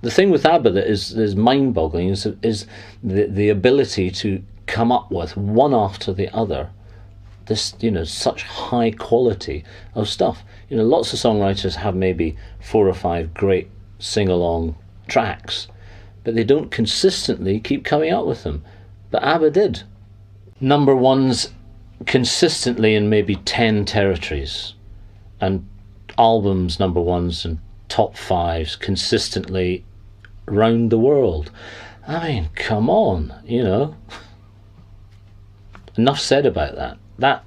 The thing with ABBA that is mind-boggling is the ability to come up with, one after the other, this, such high quality of stuff. Lots of songwriters have maybe 4 or 5 great sing-along tracks, but they don't consistently keep coming up with them. But ABBA did. Number ones consistently in maybe 10 territories, and albums number ones and top 5s consistently round the world. I mean, come on, Enough said about that.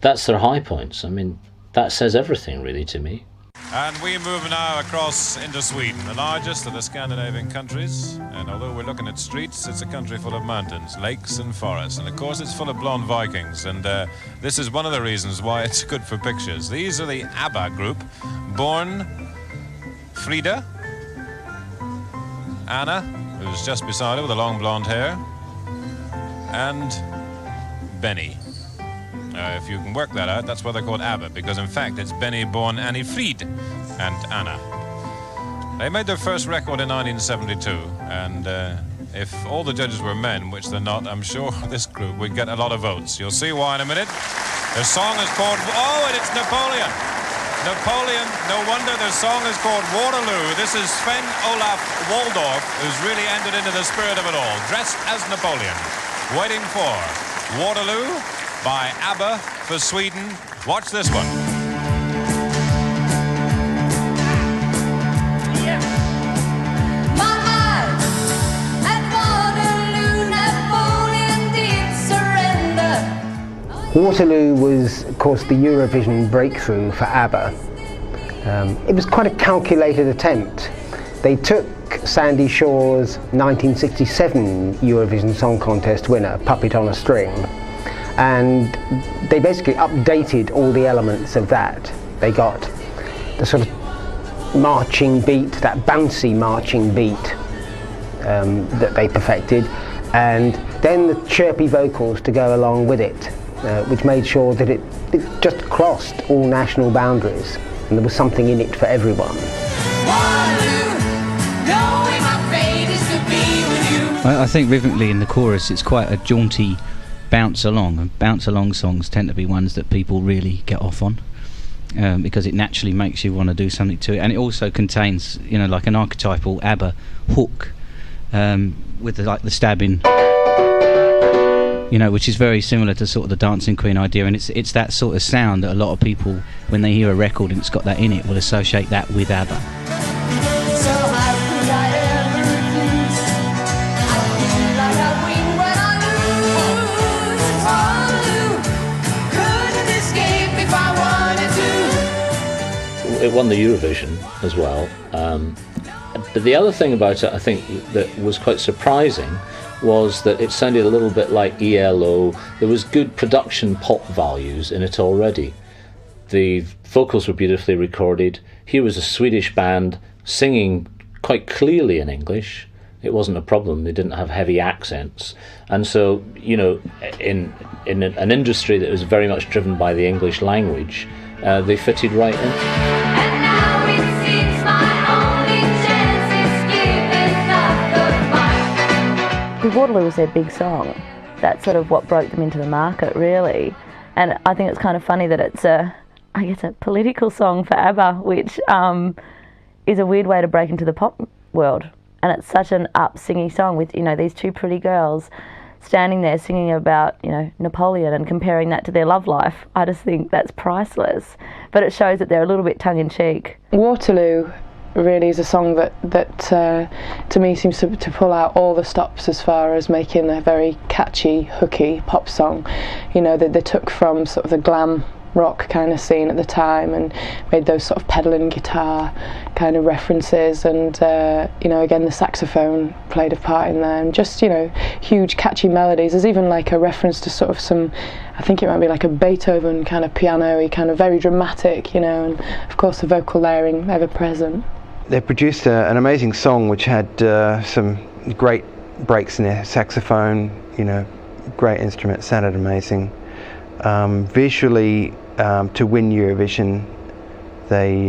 That's their high points. I mean, that says everything really to me. And we move now across into Sweden, the largest of the Scandinavian countries. And although we're looking at streets, it's a country full of mountains, lakes and forests. And of course it's full of blonde Vikings. And this is one of the reasons why it's good for pictures. These are the Abba group, born Frida, Anna, who's just beside her with the long blonde hair, and Benny. If you can work that out, that's why they're called Abba, because in fact it's Benny born Anni-Frid and Anna. They made their first record in 1972, and if all the judges were men, which they're not, I'm sure this group would get a lot of votes. You'll see why in a minute. Their song is called, oh, and it's Napoleon. Napoleon, no wonder their song is called Waterloo. This is Sven Olaf Waldorf, who's really entered into the spirit of it all, dressed as Napoleon, waiting for Waterloo by Abba for Sweden. Watch this one. Yeah. My heart at Waterloo, Napoleon did surrender. Waterloo was, of course, the Eurovision breakthrough for Abba. It was quite a calculated attempt. They took Sandy Shaw's 1967 Eurovision Song Contest winner, Puppet on a String, and they basically updated all the elements of that. They got the sort of marching beat, that bouncy marching beat that they perfected, and then the chirpy vocals to go along with it, which made sure that it just crossed all national boundaries, and there was something in it for everyone. I think rhythmically in the chorus it's quite a jaunty bounce along, and bounce along songs tend to be ones that people really get off on, because it naturally makes you want to do something to it, and it also contains, like an archetypal ABBA hook, with the stabbing, which is very similar to sort of the Dancing Queen idea, and it's that sort of sound that a lot of people, when they hear a record and it's got that in it, will associate that with ABBA. It won the Eurovision as well, but the other thing about it, I think, that was quite surprising was that it sounded a little bit like ELO. There was good production pop values in it already. The vocals were beautifully recorded. Here was a Swedish band singing quite clearly in English. It wasn't a problem. They didn't have heavy accents, and so in an industry that was very much driven by the English language, they fitted right in. Waterloo was their big song. That's sort of what broke them into the market, really. And I think it's kind of funny that it's a political song for ABBA, which is a weird way to break into the pop world. And it's such an up-singy song with, these two pretty girls standing there singing about, Napoleon and comparing that to their love life. I just think that's priceless. But it shows that they're a little bit tongue-in-cheek. Waterloo really is a song that to me seems to pull out all the stops as far as making a very catchy, hooky pop song. That they took from sort of the glam rock kind of scene at the time and made those sort of pedaling guitar kind of references, and again the saxophone played a part in there, and just huge catchy melodies. There's even like a reference to sort of some, I think it might be like a Beethoven kind of piano-y, kind of very dramatic, and of course the vocal layering ever present. They produced an amazing song which had some great breaks in their saxophone, great instruments, sounded amazing. Visually, to win Eurovision, they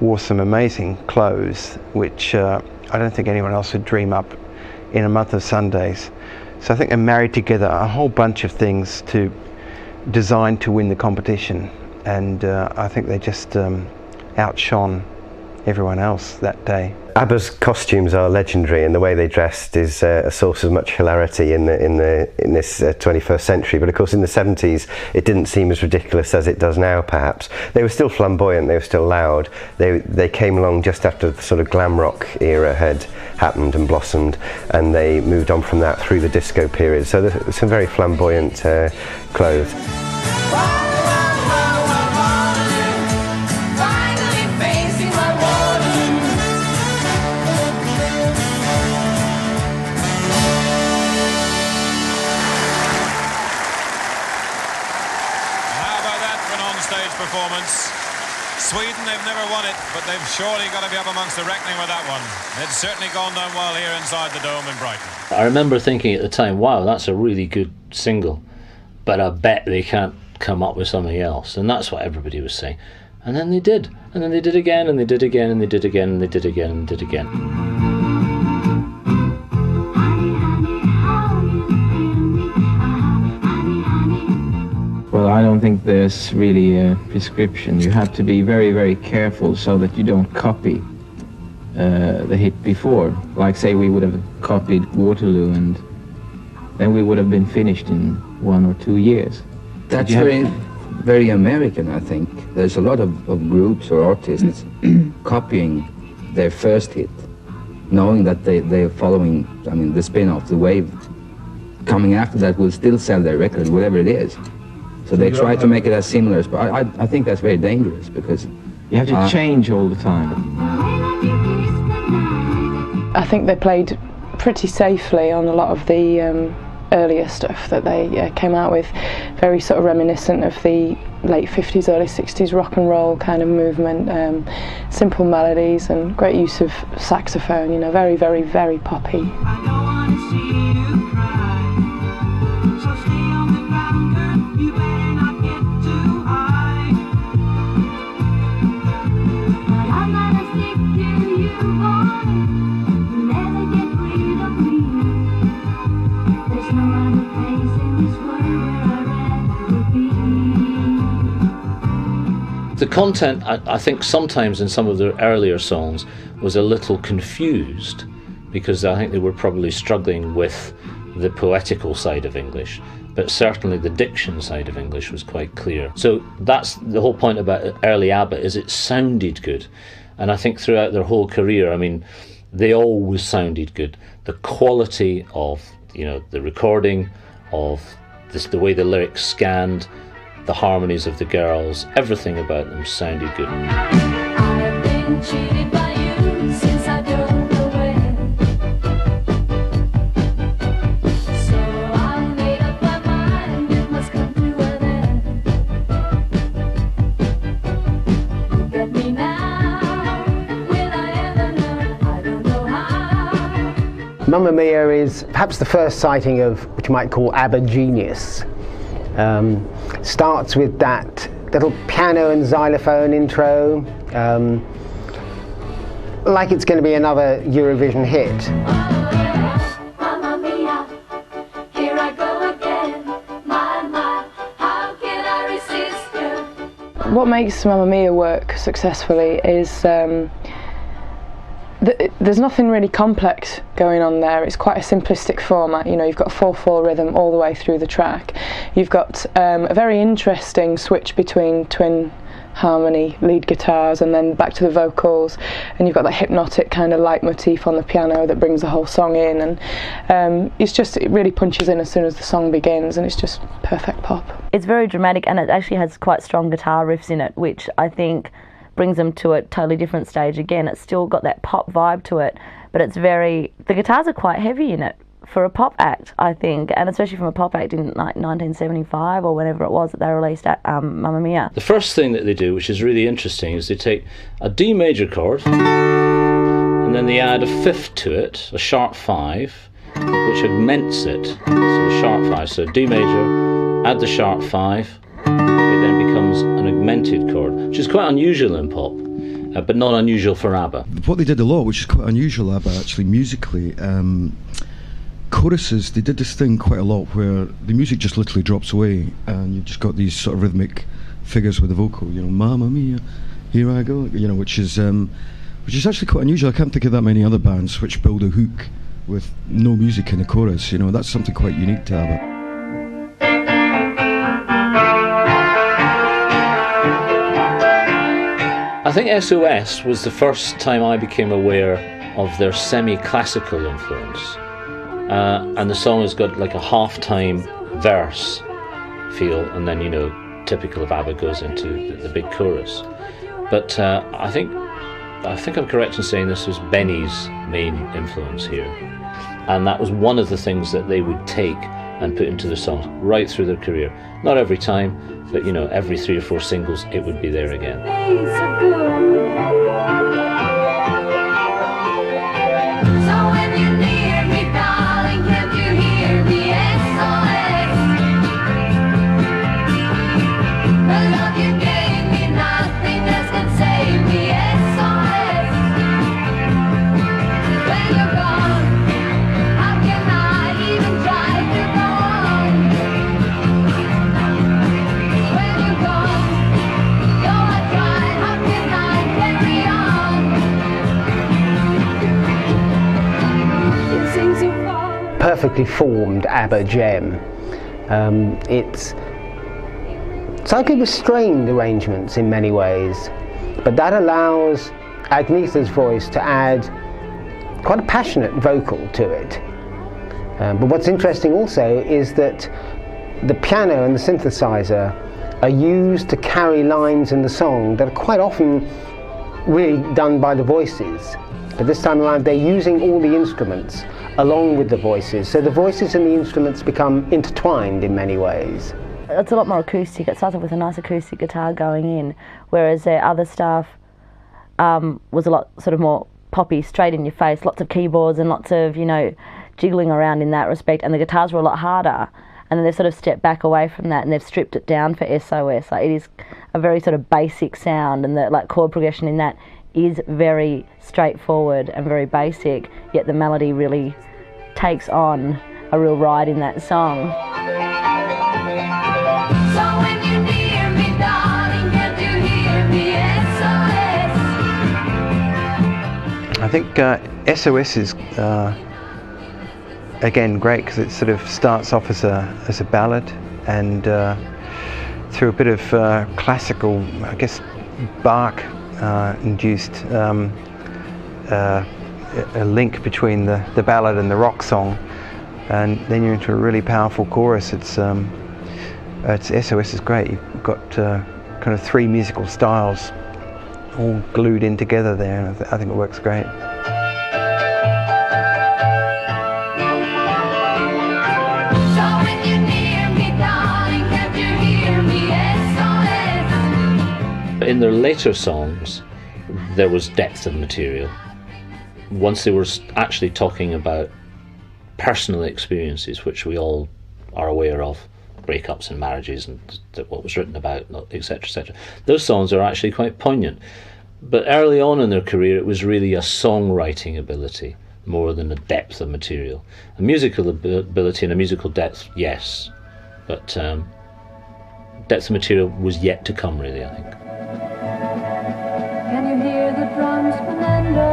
wore some amazing clothes, which I don't think anyone else would dream up in a month of Sundays. So I think they married together a whole bunch of things designed to win the competition, and I think they just outshone everyone else that day. ABBA's costumes are legendary, and the way they dressed is a source of much hilarity in this 21st century. But of course, in the 70s, it didn't seem as ridiculous as it does now. Perhaps they were still flamboyant, they were still loud. They came along just after the sort of glam rock era had happened and blossomed, and they moved on from that through the disco period. So there's some very flamboyant clothes. Performance. Sweden, they've never won it, but they've surely got to be up amongst the reckoning with that one. It's certainly gone down well here inside the Dome in Brighton. I remember thinking at the time, wow, that's a really good single, but I bet they can't come up with something else. And that's what everybody was saying. And then they did. And then they did again, and they did again, and they did again, and they did again, and did again. Well, I don't think there's really a prescription. You have to be very, very careful so that you don't copy the hit before. Like, say, we would have copied Waterloo, and then we would have been finished in 1 or 2 years. That's very, very American, I think. There's a lot of groups or artists copying their first hit, knowing that they're following, I mean, the spin-off, the wave coming after that will still sell their record, whatever it is. So they try to make it as similar as, but I think that's very dangerous, because you have to change all the time. I think they played pretty safely on a lot of the earlier stuff that they came out with, very sort of reminiscent of the late 50s, early 60s rock and roll kind of movement, simple melodies and great use of saxophone, you know, very, very, very poppy. The content, I think sometimes in some of the earlier songs was a little confused, because I think they were probably struggling with the poetical side of English, but certainly the diction side of English was quite clear. So that's the whole point about early ABBA, is it sounded good. And I think throughout their whole career, I mean, they always sounded good. The quality of, you know, the recording of this, the way the lyrics scanned, the harmonies of the girls, everything about them sounded good. I've been cheated by you since I drove away. So I made up my mind, it must come to an end. Look at me now, will I ever learn? I don't know how. Mamma Mia is perhaps the first sighting of what you might call ABBA genius. Starts with that little piano and xylophone intro, like it's going to be another Eurovision hit. Mamma Mia, here I go again. My, how can I resist you? What makes Mamma Mia work successfully is there's nothing really complex going on there. It's quite a simplistic format. You know, you've got a 4/4 rhythm all the way through the track. You've got a very interesting switch between twin harmony lead guitars and then back to the vocals, and you've got that hypnotic kind of leitmotif on the piano that brings the whole song in, and it really punches in as soon as the song begins, and it's just perfect pop. It's very dramatic, and it actually has quite strong guitar riffs in it, which I think brings them to a totally different stage again. It's still got that pop vibe to it, but the guitars are quite heavy in it for a pop act, I think, and especially from a pop act in like 1975 or whenever it was that they released at Mamma Mia. The first thing that they do, which is really interesting, is they take a D major chord and then they add a fifth to it, a sharp 5, which augments it. So the sharp 5, so D major, add the sharp 5, it then becomes an augmented chord, which is quite unusual in pop. but not unusual for ABBA. What they did a lot, which is quite unusual, ABBA, actually, musically, choruses, they did this thing quite a lot where the music just literally drops away and you've just got these sort of rhythmic figures with the vocal, you know, Mamma Mia, here I go, you know, which is actually quite unusual. I can't think of that many other bands which build a hook with no music in the chorus, you know, that's something quite unique to ABBA. I think SOS was the first time I became aware of their semi-classical influence. And the song has got like a half-time verse feel, and then, you know, typical of ABBA goes into the big chorus. But I think I'm correct in saying this was Benny's main influence here. And that was one of the things that they would take and put into the songs right through their career. Not every time, but, you know, every 3 or 4 singles it would be there again. Perfectly formed ABBA gem. It's slightly restrained arrangements in many ways, but that allows Agnetha's voice to add quite a passionate vocal to it. But what's interesting also is that the piano and the synthesizer are used to carry lines in the song that are quite often really done by the voices. But this time around they're using all the instruments along with the voices, so the voices and the instruments become intertwined in many ways. It's a lot more acoustic. It starts off with a nice acoustic guitar going in, whereas their other stuff was a lot sort of more poppy, straight in your face, lots of keyboards and lots of, you know, jiggling around in that respect, and the guitars were a lot harder, and then they've sort of stepped back away from that and they've stripped it down for SOS. Like, it is a very sort of basic sound, and the like chord progression in that is very straightforward and very basic, yet the melody really takes on a real ride in that song. So when you're near me, darling, can't you hear me? SOS. I think SOS is again great because it sort of starts off as a ballad, and through a bit of classical, I guess, Bach induced a link between the ballad and the rock song, and then you're into a really powerful chorus. It's SOS is great. You've got kind of 3 musical styles all glued in together there, and I think it works great. In their later songs, there was depth of material. Once they were actually talking about personal experiences, which we all are aware of, breakups and marriages and what was written about, etc., etc., those songs are actually quite poignant. But early on in their career, it was really a songwriting ability more than a depth of material. A musical ability and a musical depth, yes, but depth of material was yet to come, really, I think. Can you hear the drums, Fernando?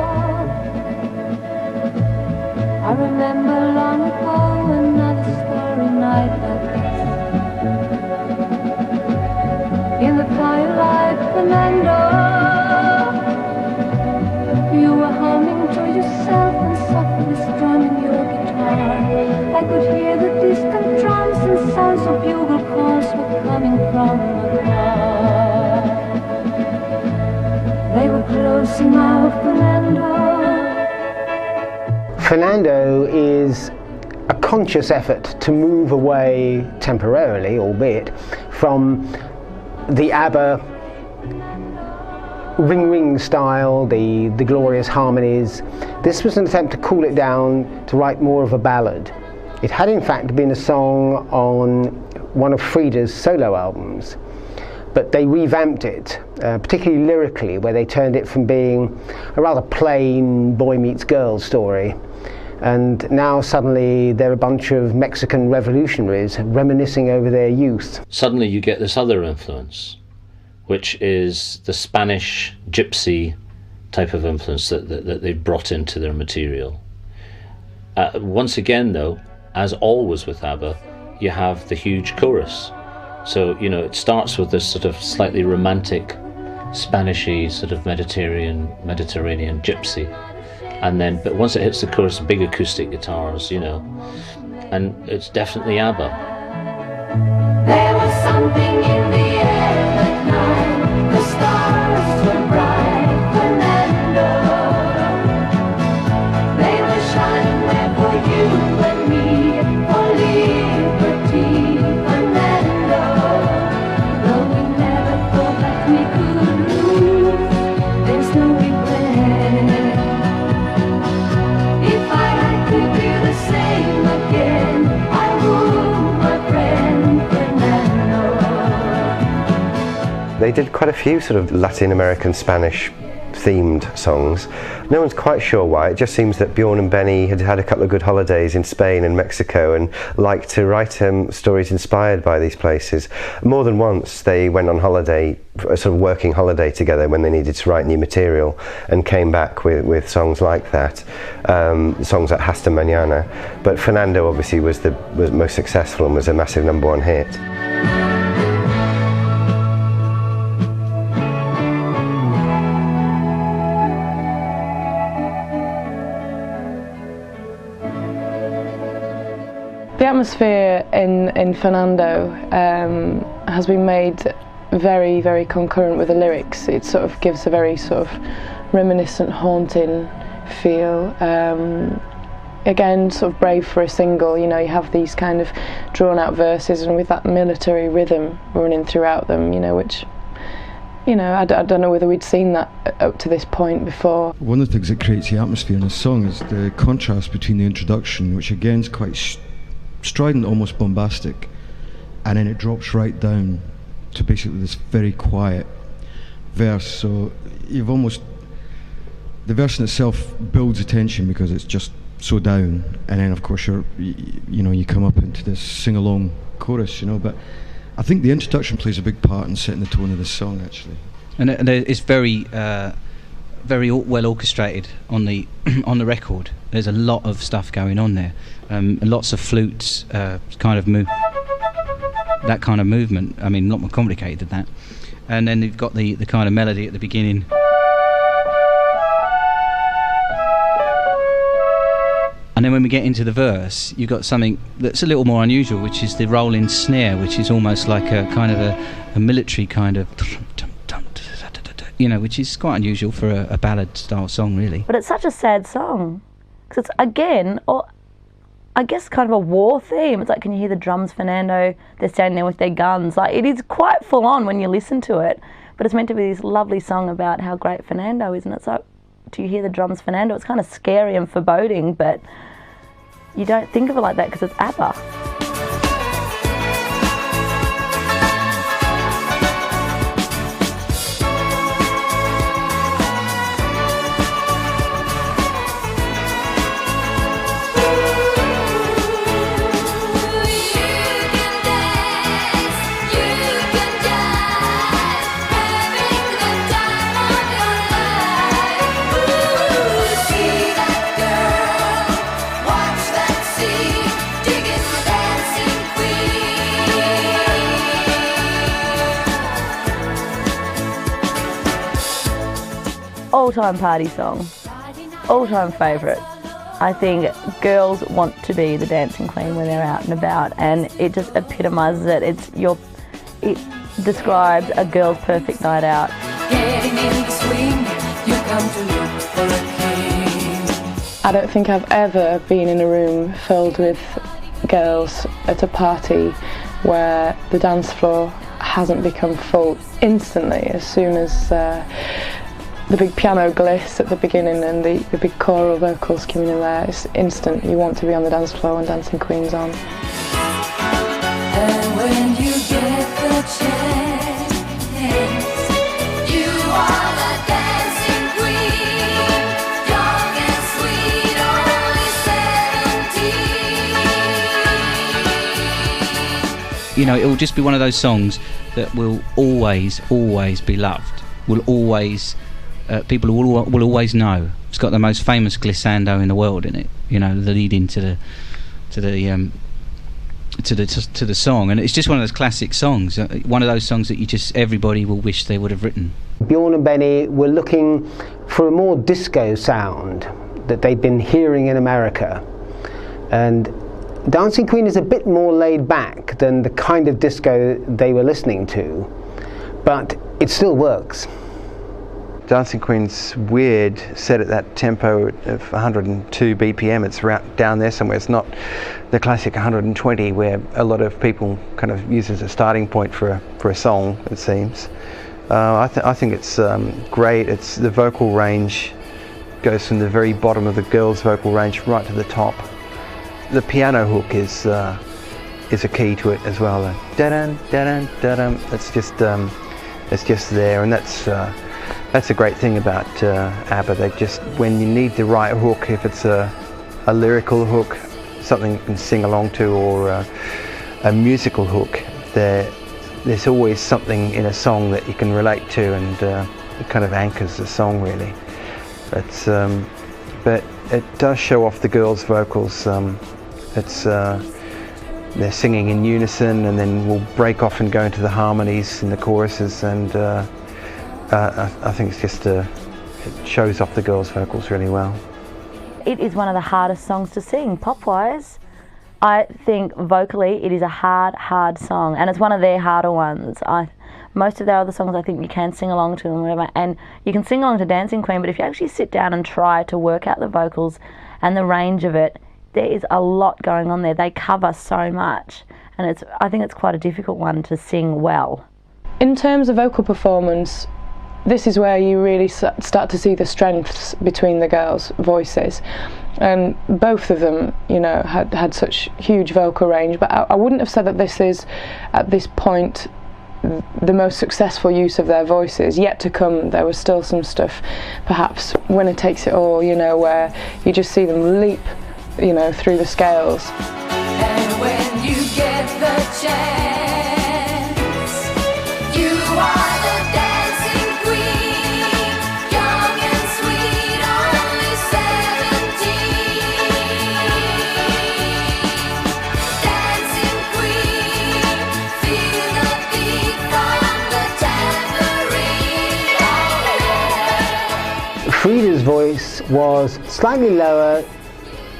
I remember long ago another starry night like this. In the twilight, Fernando, you were humming to yourself and softly strumming your guitar. I could hear the distant drums and sounds of bugle calls were coming from afar. They were close now, Fernando. Fernando is a conscious effort to move away temporarily, albeit, from the ABBA ring style, the glorious harmonies. This was an attempt to cool it down, to write more of a ballad. It had in fact been a song on one of Frida's solo albums, but they revamped it, particularly lyrically, where they turned it from being a rather plain boy meets girl story, and now suddenly they're a bunch of Mexican revolutionaries reminiscing over their youth. Suddenly you get this other influence, which is the Spanish gypsy type of influence that they brought into their material. Once again, though, as always with Abba, you have the huge chorus. So, you know, it starts with this sort of slightly romantic, Spanishy sort of Mediterranean gypsy. And then, but once it hits the chorus, big acoustic guitars, you know, and it's definitely Abba. There was something in the air that night. The stars were bright, Fernando. They were shining there for you and me, for liberty, Fernando. Though we never thought that we could lose, there's no regret. If I could do the same again, I would, my friend Fernando. They did quite a few sort of Latin American Spanish themed songs. No one's quite sure why. It just seems that Bjorn and Benny had had a couple of good holidays in Spain and Mexico and liked to write stories inspired by these places. More than once they went on holiday, a sort of working holiday together when they needed to write new material, and came back with songs like that, songs like Hasta Mañana. But Fernando obviously was most successful and was a massive #1 hit. The atmosphere in Fernando has been made very, very concurrent with the lyrics. It sort of gives a very sort of reminiscent, haunting feel. Again, sort of brave for a single, you know, you have these kind of drawn out verses and with that military rhythm running throughout them, you know, which, you know, I don't know whether we'd seen that up to this point before. One of the things that creates the atmosphere in a song is the contrast between the introduction, which again is quite strident, almost bombastic, and then it drops right down to basically this very quiet verse. So you've almost, the verse in itself builds attention because it's just so down, and then of course you come up into this sing-along chorus, you know. But I think the introduction plays a big part in setting the tone of the song, actually. And it's very very well orchestrated on the on the record. There's a lot of stuff going on there, lots of flutes, kind of that kind of movement. I mean, not more complicated than that. And then you've got the kind of melody at the beginning. And then when we get into the verse, you've got something that's a little more unusual, which is the rolling snare, which is almost like a kind of a military kind of, you know, which is quite unusual for a ballad-style song, really. But it's such a sad song, because it's, again, I guess kind of a war theme. It's like, can you hear the drums, Fernando? They're standing there with their guns. Like, it is quite full on when you listen to it, but it's meant to be this lovely song about how great Fernando is, and it's like, do you hear the drums, Fernando? It's kind of scary and foreboding, but you don't think of it like that because it's Abba. All-time party song, all-time favourite. I think girls want to be the dancing queen when they're out and about, and it just epitomises it. It describes a girl's perfect night out. Getting in the swing, you come to look for a king. I don't think I've ever been in a room filled with girls at a party where the dance floor hasn't become full instantly as soon as the big piano gliss at the beginning and the big choral vocals coming in there. It's instant. You want to be on the dance floor when Dancing Queen's on. And when you get the chance, you know, it will just be one of those songs that will always be loved. Will always, people will always know. It's got the most famous glissando in the world in it. You know, the lead into the song, and it's just one of those classic songs. One of those songs that you just everybody will wish they would have written. Bjorn and Benny were looking for a more disco sound that they'd been hearing in America, and Dancing Queen is a bit more laid back than the kind of disco they were listening to, but it still works. Dancing Queen's weird, set at that tempo of 102 BPM. It's down there somewhere. It's not the classic 120 where a lot of people kind of use as a starting point for a song, it seems. I think it's great. It's the vocal range goes from the very bottom of the girl's vocal range right to the top. The piano hook is a key to it as well. Da-dun, da-dun, da-dun. It's just there, and that's a great thing about Abba. They just, when you need the right hook, if it's a lyrical hook, something you can sing along to, or a musical hook, there's always something in a song that you can relate to, and it kind of anchors the song really. But it does show off the girls' vocals. They're singing in unison, and then we'll break off and go into the harmonies in the choruses, and I think it's just it shows off the girls' vocals really well. It is one of the hardest songs to sing, pop-wise. I think vocally it is a hard song, and it's one of their harder ones. Most of their other songs I think you can sing along to and whatever, and you can sing along to Dancing Queen, but if you actually sit down and try to work out the vocals and the range of it, there is a lot going on there. They cover so much, and I think it's quite a difficult one to sing well. In terms of vocal performance, this is where you really start to see the strengths between the girls' voices, and both of them, you know, had such huge vocal range. But I wouldn't have said that this is, at this point, the most successful use of their voices. Yet to come, there was still some stuff, perhaps Winner Takes It All, you know, where you just see them leap, you know, through the scales. And when you get the chance, you are the dancing queen, young and sweet, only 17. Dancing queen, feel the beat from the tambourine. Frida's voice was slightly lower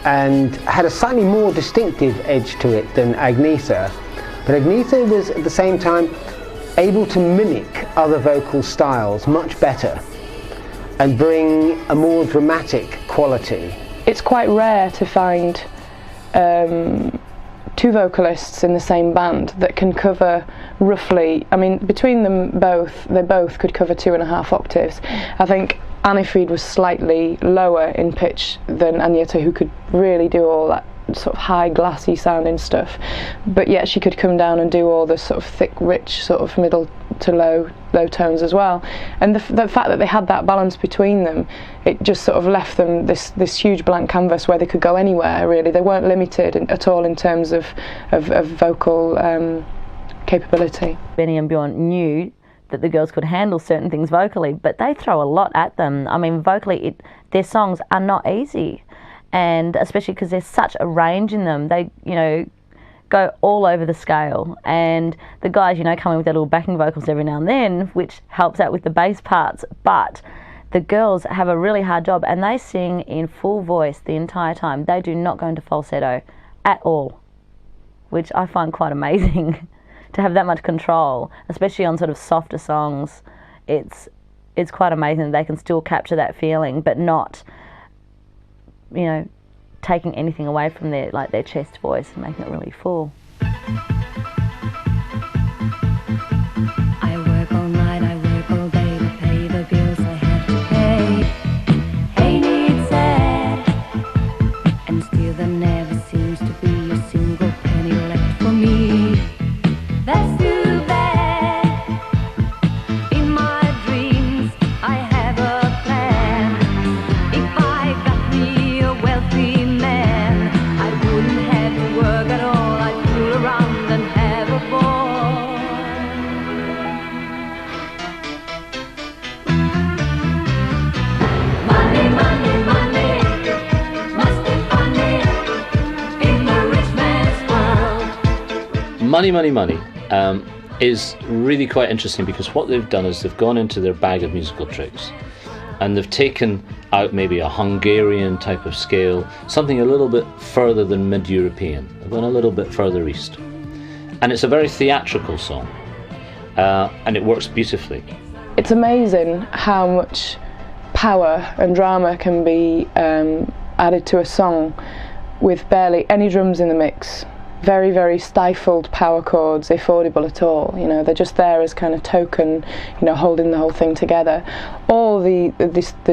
and had a slightly more distinctive edge to it than Agnetha, but Agnetha was at the same time able to mimic other vocal styles much better and bring a more dramatic quality. It's quite rare to find two vocalists in the same band that can cover roughly, I mean, between them both, they both could cover 2.5 octaves. I think Anni-Frid was slightly lower in pitch than Agnetha, who could really do all that sort of high glassy sounding stuff, but yet she could come down and do all the sort of thick, rich sort of middle to low tones as well. And the fact that they had that balance between them, it just sort of left them this huge blank canvas where they could go anywhere really. They weren't limited at all in terms of vocal capability. Benny and Bjorn knew that the girls could handle certain things vocally, but they throw a lot at them. I mean, vocally, their songs are not easy, and especially because there's such a range in them. They, you know, go all over the scale, and the guys, you know, come in with their little backing vocals every now and then, which helps out with the bass parts, but the girls have a really hard job, and they sing in full voice the entire time. They do not go into falsetto at all, which I find quite amazing. To have that much control, especially on sort of softer songs, it's quite amazing that they can still capture that feeling, but not, you know, taking anything away from their chest voice and making it really full. I work all night, I work all day to pay the bills I have to pay. Hey, needs it, and still there never seems to be a single penny left for me. That's too bad. In my dreams, I have a plan. If I got me a wealthy man, I wouldn't have to work at all. I'd do Money, Money, Money is really quite interesting, because what they've done is they've gone into their bag of musical tricks and they've taken out maybe a Hungarian type of scale, something a little bit further than mid-European. They've gone a little bit further east. And it's a very theatrical song, and it works beautifully. It's amazing how much power and drama can be added to a song with barely any drums in the mix. Very, very stifled power chords, if audible at all. You know, they're just there as kind of token, you know, holding the whole thing together. All the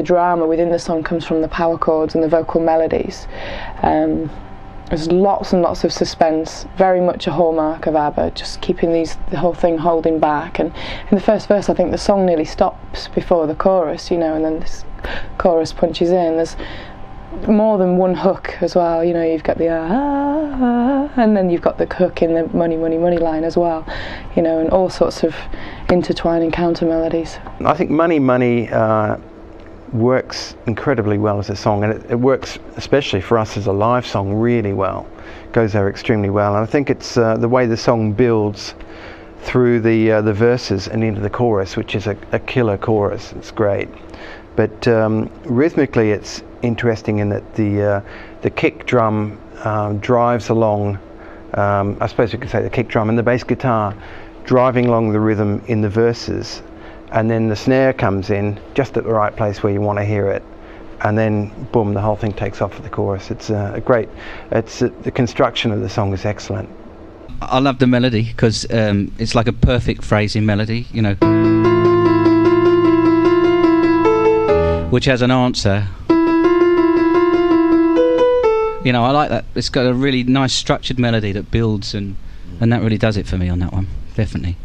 drama within the song comes from the power chords and the vocal melodies. There's lots and lots of suspense, very much a hallmark of Abba, just keeping the whole thing holding back. And in the first verse, I think the song nearly stops before the chorus, you know, and then this chorus punches in. There's more than one hook as well, you know, you've got the and then you've got the hook in the money, money, money line as well, you know, and all sorts of intertwining counter melodies. I think Money, Money works incredibly well as a song, and it works especially for us as a live song really well. It goes there extremely well, and I think it's the way the song builds through the verses and into the chorus, which is a killer chorus. It's great. But rhythmically, it's interesting in that the kick drum drives along. I suppose you could say the kick drum and the bass guitar driving along the rhythm in the verses, and then the snare comes in just at the right place where you want to hear it, and then boom, the whole thing takes off for the chorus. It's great. The construction of the song is excellent. I love the melody because it's like a perfect phrasing melody, you know, which has an answer. You know, I like that. It's got a really nice structured melody that builds, and that really does it for me on that one, definitely.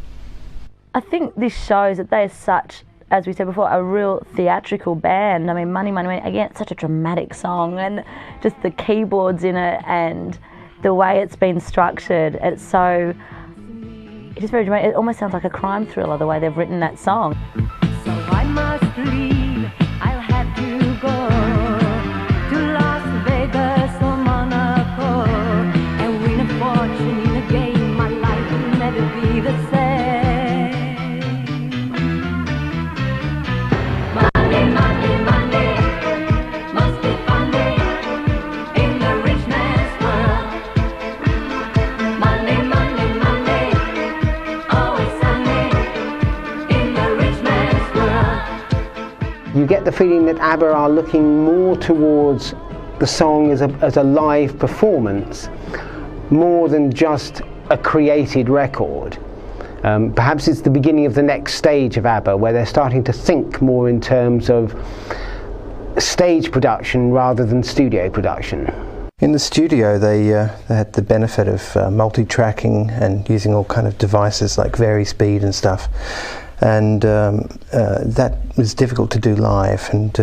I think this shows that they're such, as we said before, a real theatrical band. I mean, Money, Money, Money, again, it's such a dramatic song, and just the keyboards in it and the way it's been structured, it is very dramatic. It almost sounds like a crime thriller, the way they've written that song. So I must leave, I'll have to go to Las Vegas or Monaco and win a fortune in a game. My life will never be the same. Monday, Monday, Monday, must be fun day in the rich man's world. Monday, Monday, Monday, always Sunday in the rich man's world. You get the feeling that Abba are looking more towards the song as a live performance, more than just a created record. Perhaps it's the beginning of the next stage of Abba, where they're starting to think more in terms of stage production rather than studio production. In the studio, they had the benefit of multi-tracking and using all kind of devices like vari-speed and stuff, and that was difficult to do live. And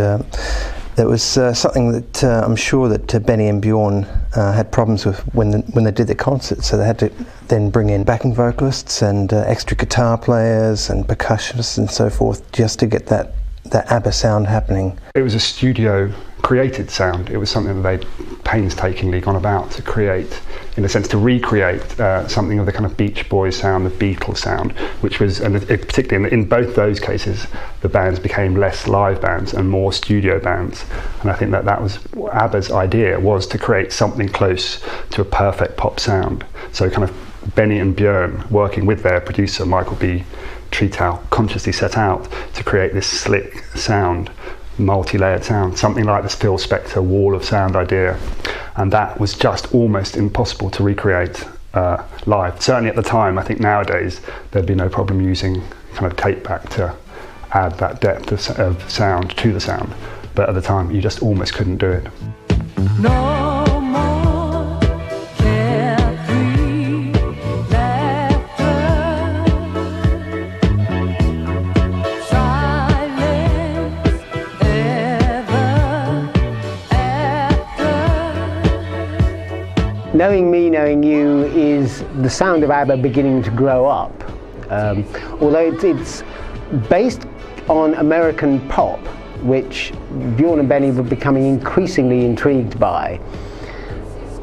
there was something that I'm sure that Benny and Bjorn had problems with when they did the concert, so they had to then bring in backing vocalists and extra guitar players and percussionists and so forth, just to get that Abba sound happening. It was a studio created sound. It was something that they'd painstakingly gone about to create, in a sense to recreate something of the kind of Beach Boys sound, the Beatles sound, which was, and particularly in both those cases, the bands became less live bands and more studio bands. And I think that was Abba's idea, was to create something close to a perfect pop sound. So kind of Benny and Bjorn, working with their producer Michael B. Tretow, consciously set out to create this slick sound, multi-layered sound, something like this Phil Spector wall of sound idea, and that was just almost impossible to recreate live. Certainly at the time. I think nowadays there'd be no problem using kind of tape back to add that depth of sound to the sound, but at the time you just almost couldn't do it. No more carefree laughter, silence ever after. Knowing Me, Knowing You is the sound of Abba beginning to grow up. Although it's based on American pop, which Bjorn and Benny were becoming increasingly intrigued by,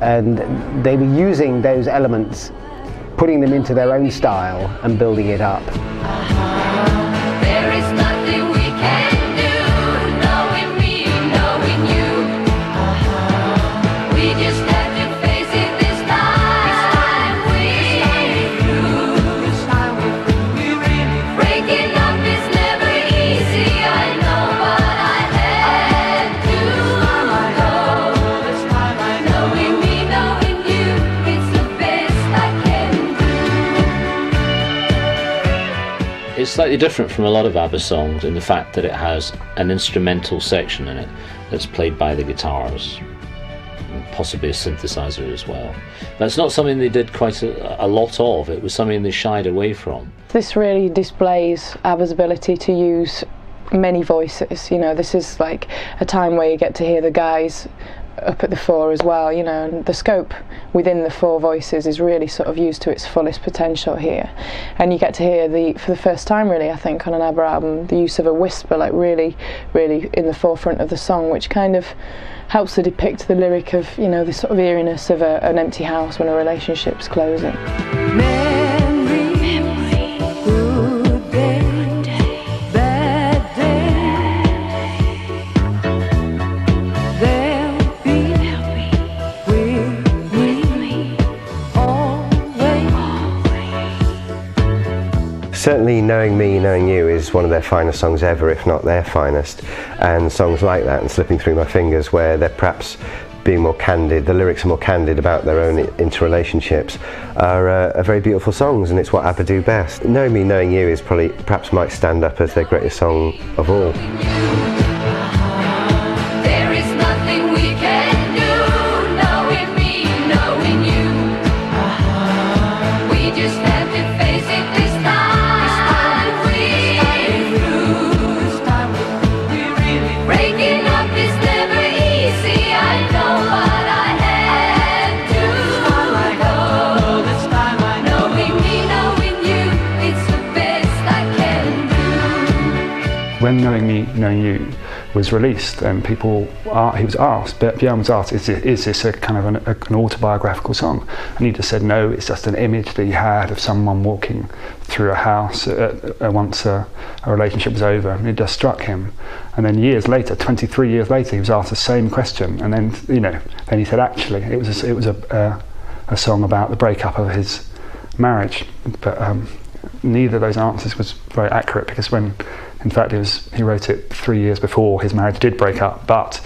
and they were using those elements putting them into their own style and building it up. There is nothing we can do, knowing me, knowing you. We just have to face it this time. We're through. Breaking up is never easy, I know, but I had to go. Knowing me, knowing you, it's the best I can do. It's slightly different from a lot of ABBA songs in the fact that it has an instrumental section in it that's played by the guitars, and possibly a synthesizer as well. That's not something they did quite a lot of. It was something they shied away from. This really displays ABBA's ability to use many voices. You know, this is like a time where you get to hear the guys up at the fore as well, you know, and the scope within the four voices is really sort of used to its fullest potential here. And you get to hear for the first time really, I think, on an ABBA album, the use of a whisper, like really in the forefront of the song, which kind of helps to depict the lyric of, you know, the sort of eeriness of an empty house when a relationship's closing. Good day, bad day. They'll be with me always. Certainly Knowing Me, Knowing You is one of their finest songs ever, if not their finest. And songs like that, and Slipping Through My Fingers, where they're perhaps being more candid, the lyrics are more candid about their own interrelationships, are very beautiful songs, and it's what ABBA do best. Knowing Me, Knowing You is probably, perhaps might stand up as their greatest song of all. There is nothing we can do, knowing me, knowing you. We just have to face it this time. We're through. Breaking up is never easy, I know, but I had to go. Knowing me, knowing you, it's the best I can do. When Knowing Me, Knowing You was released, and he was asked, Björn was asked, is this a kind of an autobiographical song? And he just said, no, it's just an image that he had of someone walking through a house once a relationship was over, and it just struck him. And then years later, 23 years later, he was asked the same question, and then, you know, then he said, actually, it was a song about the breakup of his marriage. But neither of those answers was very accurate, because in fact, he wrote it 3 years before his marriage did break up. But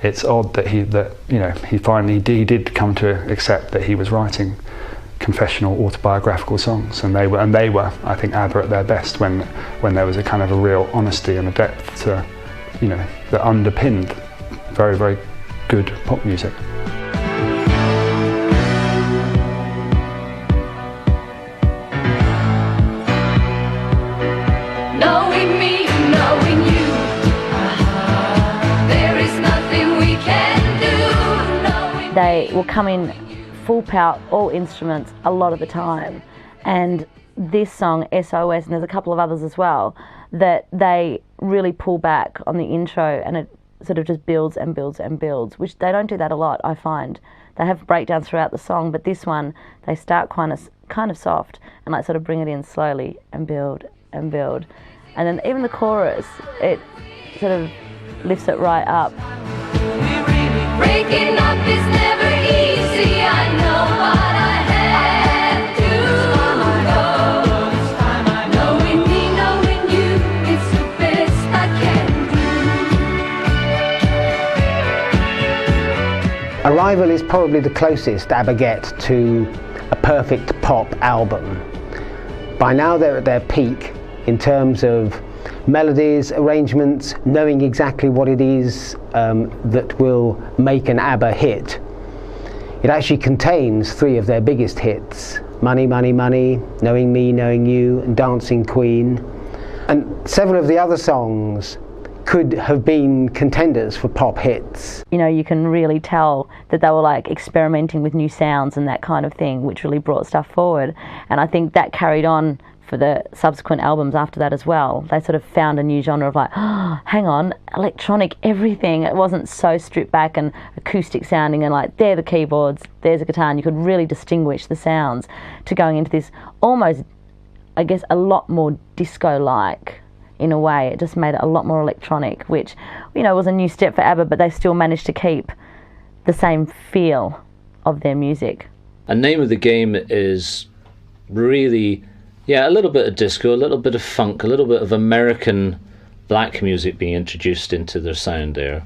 it's odd that he finally did come to accept that he was writing confessional, autobiographical songs, and they were, I think, ABBA at their best when there was a kind of a real honesty and a depth to, you know, that underpinned very, very good pop music. Knowing me, knowing you. There is nothing we can do. They will come in full pout, all instruments, a lot of the time. And this song, SOS, and there's a couple of others as well, that they really pull back on the intro, and it sort of just builds and builds and builds, which they don't do that a lot, I find. They have breakdowns throughout the song, but this one, they start kind of soft and like sort of bring it in slowly and build and build. And then even the chorus, it sort of lifts it right up. Breaking up is never easy, I know, but I had to go. Knowing me, knowing you, it's the best I can do. Arrival is probably the closest ABBA get to a perfect pop album. By now they're at their peak in terms of melodies, arrangements, knowing exactly what it is that will make an ABBA hit. It actually contains 3 of their biggest hits: Money, Money, Money, Knowing Me, Knowing You, and Dancing Queen. And several of the other songs could have been contenders for pop hits. You know, you can really tell that they were like experimenting with new sounds and that kind of thing, which really brought stuff forward. And I think that carried on for the subsequent albums after that as well. They sort of found a new genre of like, oh, hang on, electronic everything. It wasn't so stripped back and acoustic sounding and like, there are the keyboards, there's a guitar, and you could really distinguish the sounds, to going into this almost, I guess, a lot more disco-like. In a way, it just made it a lot more electronic, which, you know, was a new step for Abba, but they still managed to keep the same feel of their music. And Name of the Game is really, yeah, a little bit of disco, a little bit of funk, a little bit of American black music being introduced into their sound there.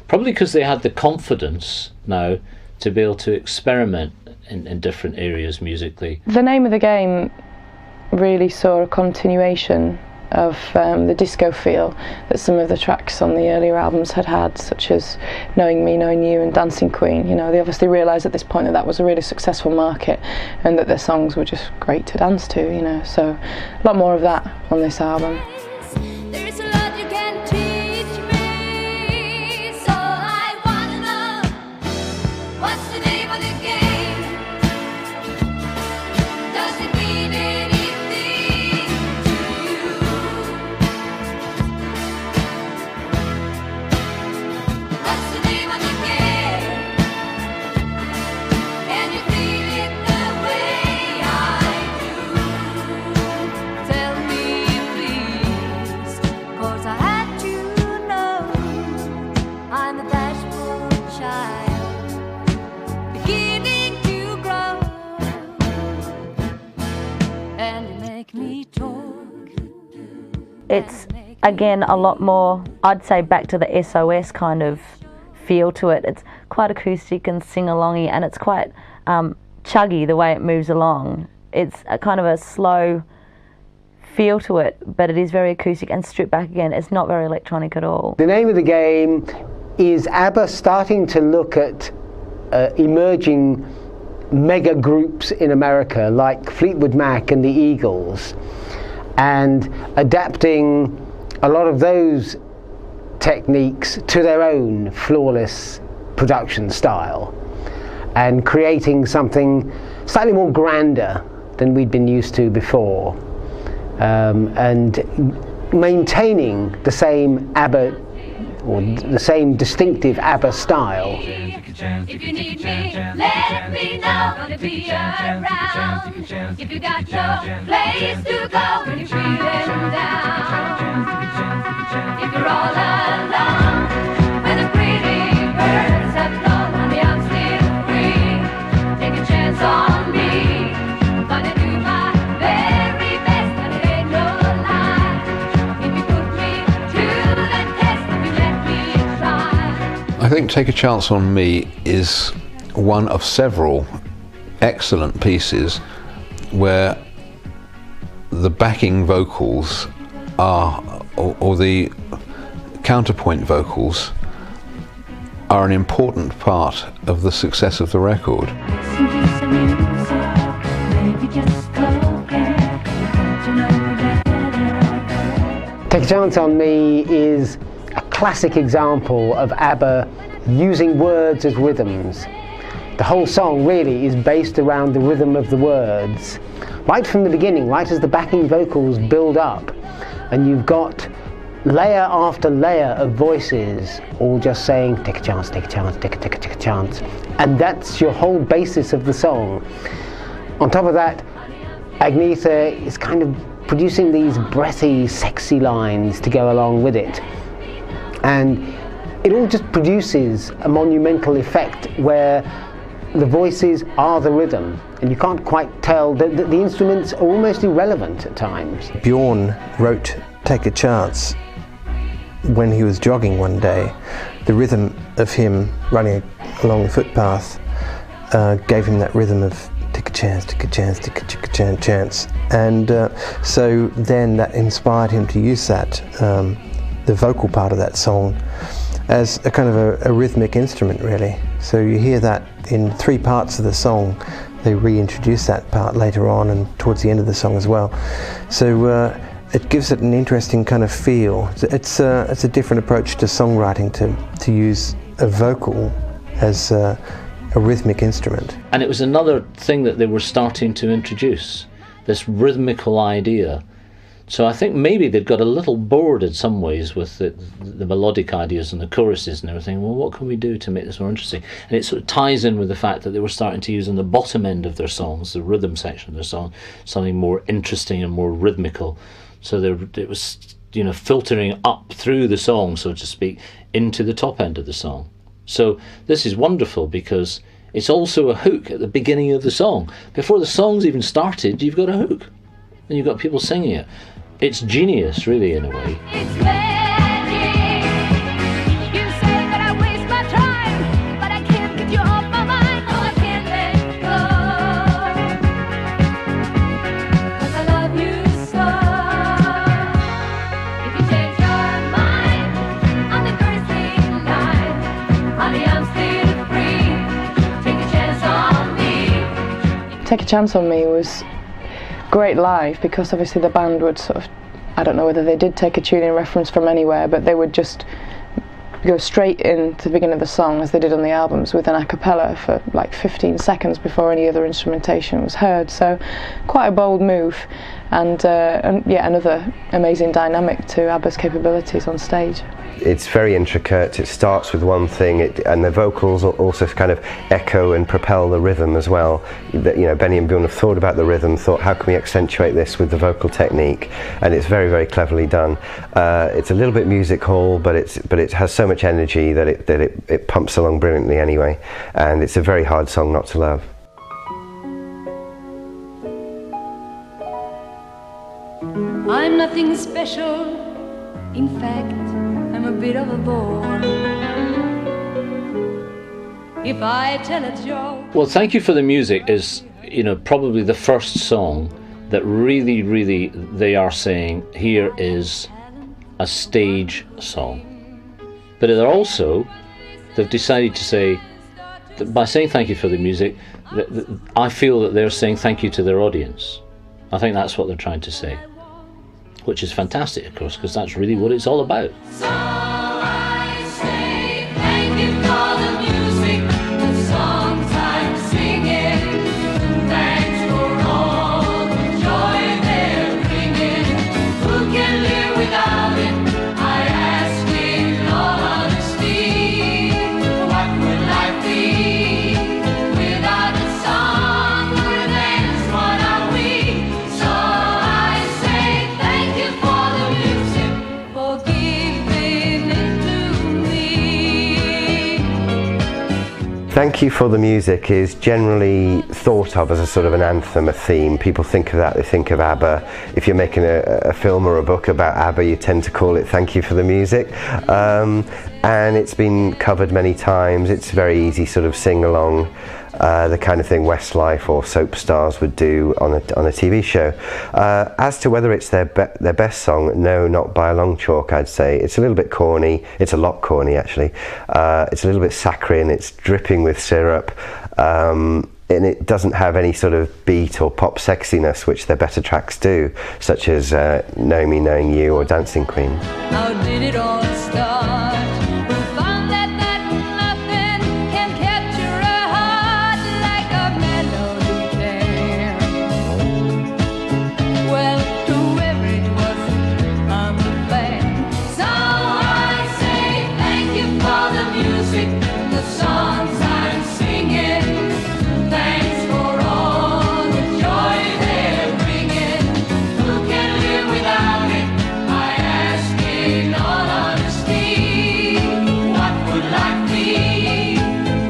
Probably because they had the confidence now to be able to experiment in different areas musically. The Name of the Game really saw a continuation of the disco feel that some of the tracks on the earlier albums had, such as Knowing Me, Knowing You and Dancing Queen. You know, they obviously realised at this point that that was a really successful market and that their songs were just great to dance to, you know, so a lot more of that on this album. There's a lot you can teach me, so I wanna know, what's the name of the game? Does it mean anything to you? What's the name of the game? Can you feel it the way I do? Tell me please, 'cause I had to know I'm a bashful child, beginning to grow, and you make me talk. It's, again, a lot more, I'd say, back to the SOS kind of feel to it. It's quite acoustic and sing-alongy, and it's quite chuggy the way it moves along. It's a kind of a slow feel to it, but it is very acoustic and stripped back again. It's not very electronic at all. The Name of the Game is ABBA starting to look at emerging mega groups in America like Fleetwood Mac and the Eagles, and adapting a lot of those techniques to their own flawless production style and creating something slightly more grander than we'd been used to before, and maintaining the same ABBA, or the same distinctive ABBA style. If you need me, let me know. Gonna be around. If you got no place to go when you're feeling down. If you're all alone, when the pretty birds have flown, honey, I'm still free. Take a chance on me. Gonna do my very best, and it ain't no lie. If you put me to the test, if you let me try. I think Take a Chance on Me is one of several excellent pieces where the backing vocals are, or the counterpoint vocals are an important part of the success of the record. Take a Chance on Me is a classic example of ABBA using words as rhythms. The whole song really is based around the rhythm of the words. Right from the beginning, right as the backing vocals build up, and you've got layer after layer of voices all just saying, take a chance, take a chance, take a chance. And that's your whole basis of the song. On top of that, Agnetha is kind of producing these breathy, sexy lines to go along with it. And it all just produces a monumental effect where the voices are the rhythm, and you can't quite tell, the instruments are almost irrelevant at times. Bjorn wrote Take a Chance when he was jogging one day. The rhythm of him running along the footpath gave him that rhythm of take a chance, take a chance, take a chance. And so then that inspired him to use that, the vocal part of that song, as a kind of a rhythmic instrument, really. So you hear that in 3 parts of the song. They reintroduce that part later on and towards the end of the song as well. So it gives it an interesting kind of feel. It's a different approach to songwriting to use a vocal as a rhythmic instrument. And it was another thing that they were starting to introduce, this rhythmical idea. So I think maybe they'd got a little bored in some ways with the melodic ideas and the choruses and everything. Well, what can we do to make this more interesting? And it sort of ties in with the fact that they were starting to use on the bottom end of their songs, the rhythm section of their song, something more interesting and more rhythmical. So it was, you know, filtering up through the song, so to speak, into the top end of the song. So this is wonderful because it's also a hook at the beginning of the song. Before the song's even started, you've got a hook and you've got people singing it. It's genius, really, in a way. It's magic. You say that I waste my time, but I can't get you off my mind. Oh, I can't let go. 'Cause I love you so. If you change your mind on the first thing night, honey, I'm still free. Take a chance on me. Take a Chance on Me was great live because obviously the band would sort of, I don't know whether they did take a tuning reference from anywhere, but they would just go straight into the beginning of the song as they did on the albums with an a cappella for like 15 seconds before any other instrumentation was heard. So quite a bold move, and yeah, another amazing dynamic to Abba's capabilities on stage. It's very intricate. It starts with one thing, and the vocals also kind of echo and propel the rhythm as well. You know, Benny and Bjorn have thought about the rhythm, thought how can we accentuate this with the vocal technique, and it's very, very cleverly done. It's a little bit music hall, but it has so much energy that it pumps along brilliantly anyway, and it's a very hard song not to love. I'm nothing special, in fact, I'm a bit of a bore. If I tell a joke. Well, Thank You for the Music is, you know, probably the first song that really, really they are saying here is a stage song. But they're also, they've decided to say, that by saying thank you for the music, I feel that they're saying thank you to their audience. I think that's what they're trying to say, which is fantastic, of course, because that's really what it's all about. So I say thank you for the music, the songs I'm singing. Thanks for all the joy they're bringing. Who can live without it? I ask in all honesty. What would life be without a song or a dance? What are we? So I say thank you for the music, for giving it to me. Thank You for the Music is generally thought of as a sort of an anthem, a theme. People think of that, they think of Abba. If you're making a film or a book about Abba, you tend to call it Thank You for the Music. And it's been covered many times. It's very easy sort of sing-along, the kind of thing Westlife or soap stars would do on a TV show. As to whether it's their best song, no, not by a long chalk, I'd say. It's a little bit corny. It's a lot corny, actually. It's a little bit saccharine. It's dripping with syrup. And it doesn't have any sort of beat or pop sexiness, which their better tracks do, such as Know Me, Knowing You or Dancing Queen. How did it all start? Who found that nothing can capture a heart like a melody can? Well, whoever it was, I'm glad. So I say thank you for the music, the songs I'm singing. Thanks for all the joy they're bringing. Who can live without it? I ask in all honesty. What would life be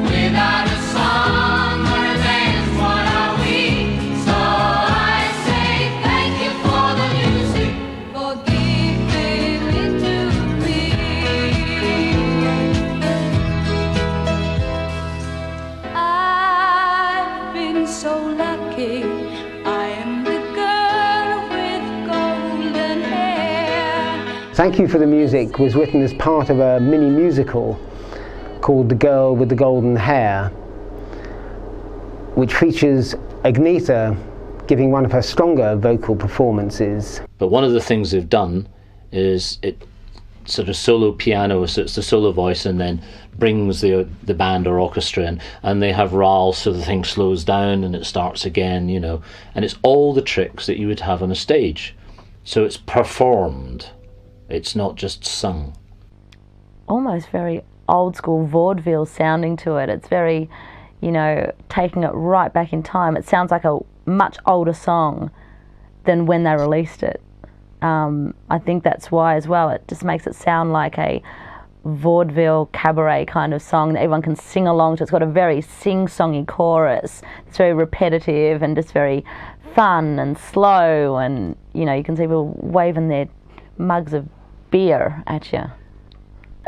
without a song or a dance? What are we? So I say thank you for the music, for giving it to me. I've been so lucky. I am the girl with golden hair. Thank You for the Music was written as part of a mini musical called The Girl with the Golden Hair, which features Agnetha giving one of her stronger vocal performances. But one of the things they've done is it sort of solo piano, so it's the solo voice, and then brings the band or orchestra in, and they have RAL, so the thing slows down and it starts again, you know, and it's all the tricks that you would have on a stage. So it's performed, it's not just sung. Almost very old school vaudeville sounding to it. It's very, you know, taking it right back in time. It sounds like a much older song than when they released it. I think that's why as well. It just makes it sound like a vaudeville cabaret kind of song that everyone can sing along to. It's got a very sing-songy chorus. It's very repetitive and just very fun and slow, and you know, you can see people waving their mugs of beer at you.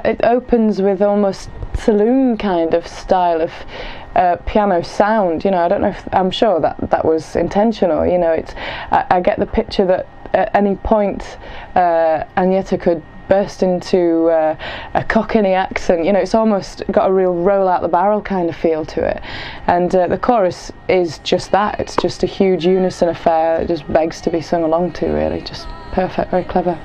It opens with almost saloon kind of style of piano sound. You know, I don't know if, I'm sure that was intentional. You know, I get the picture that at any point Agneta could burst into a Cockney accent. You know, it's almost got a real roll out the barrel kind of feel to it, and the chorus is just that. It's just a huge unison affair that just begs to be sung along to, really. Just perfect, very clever.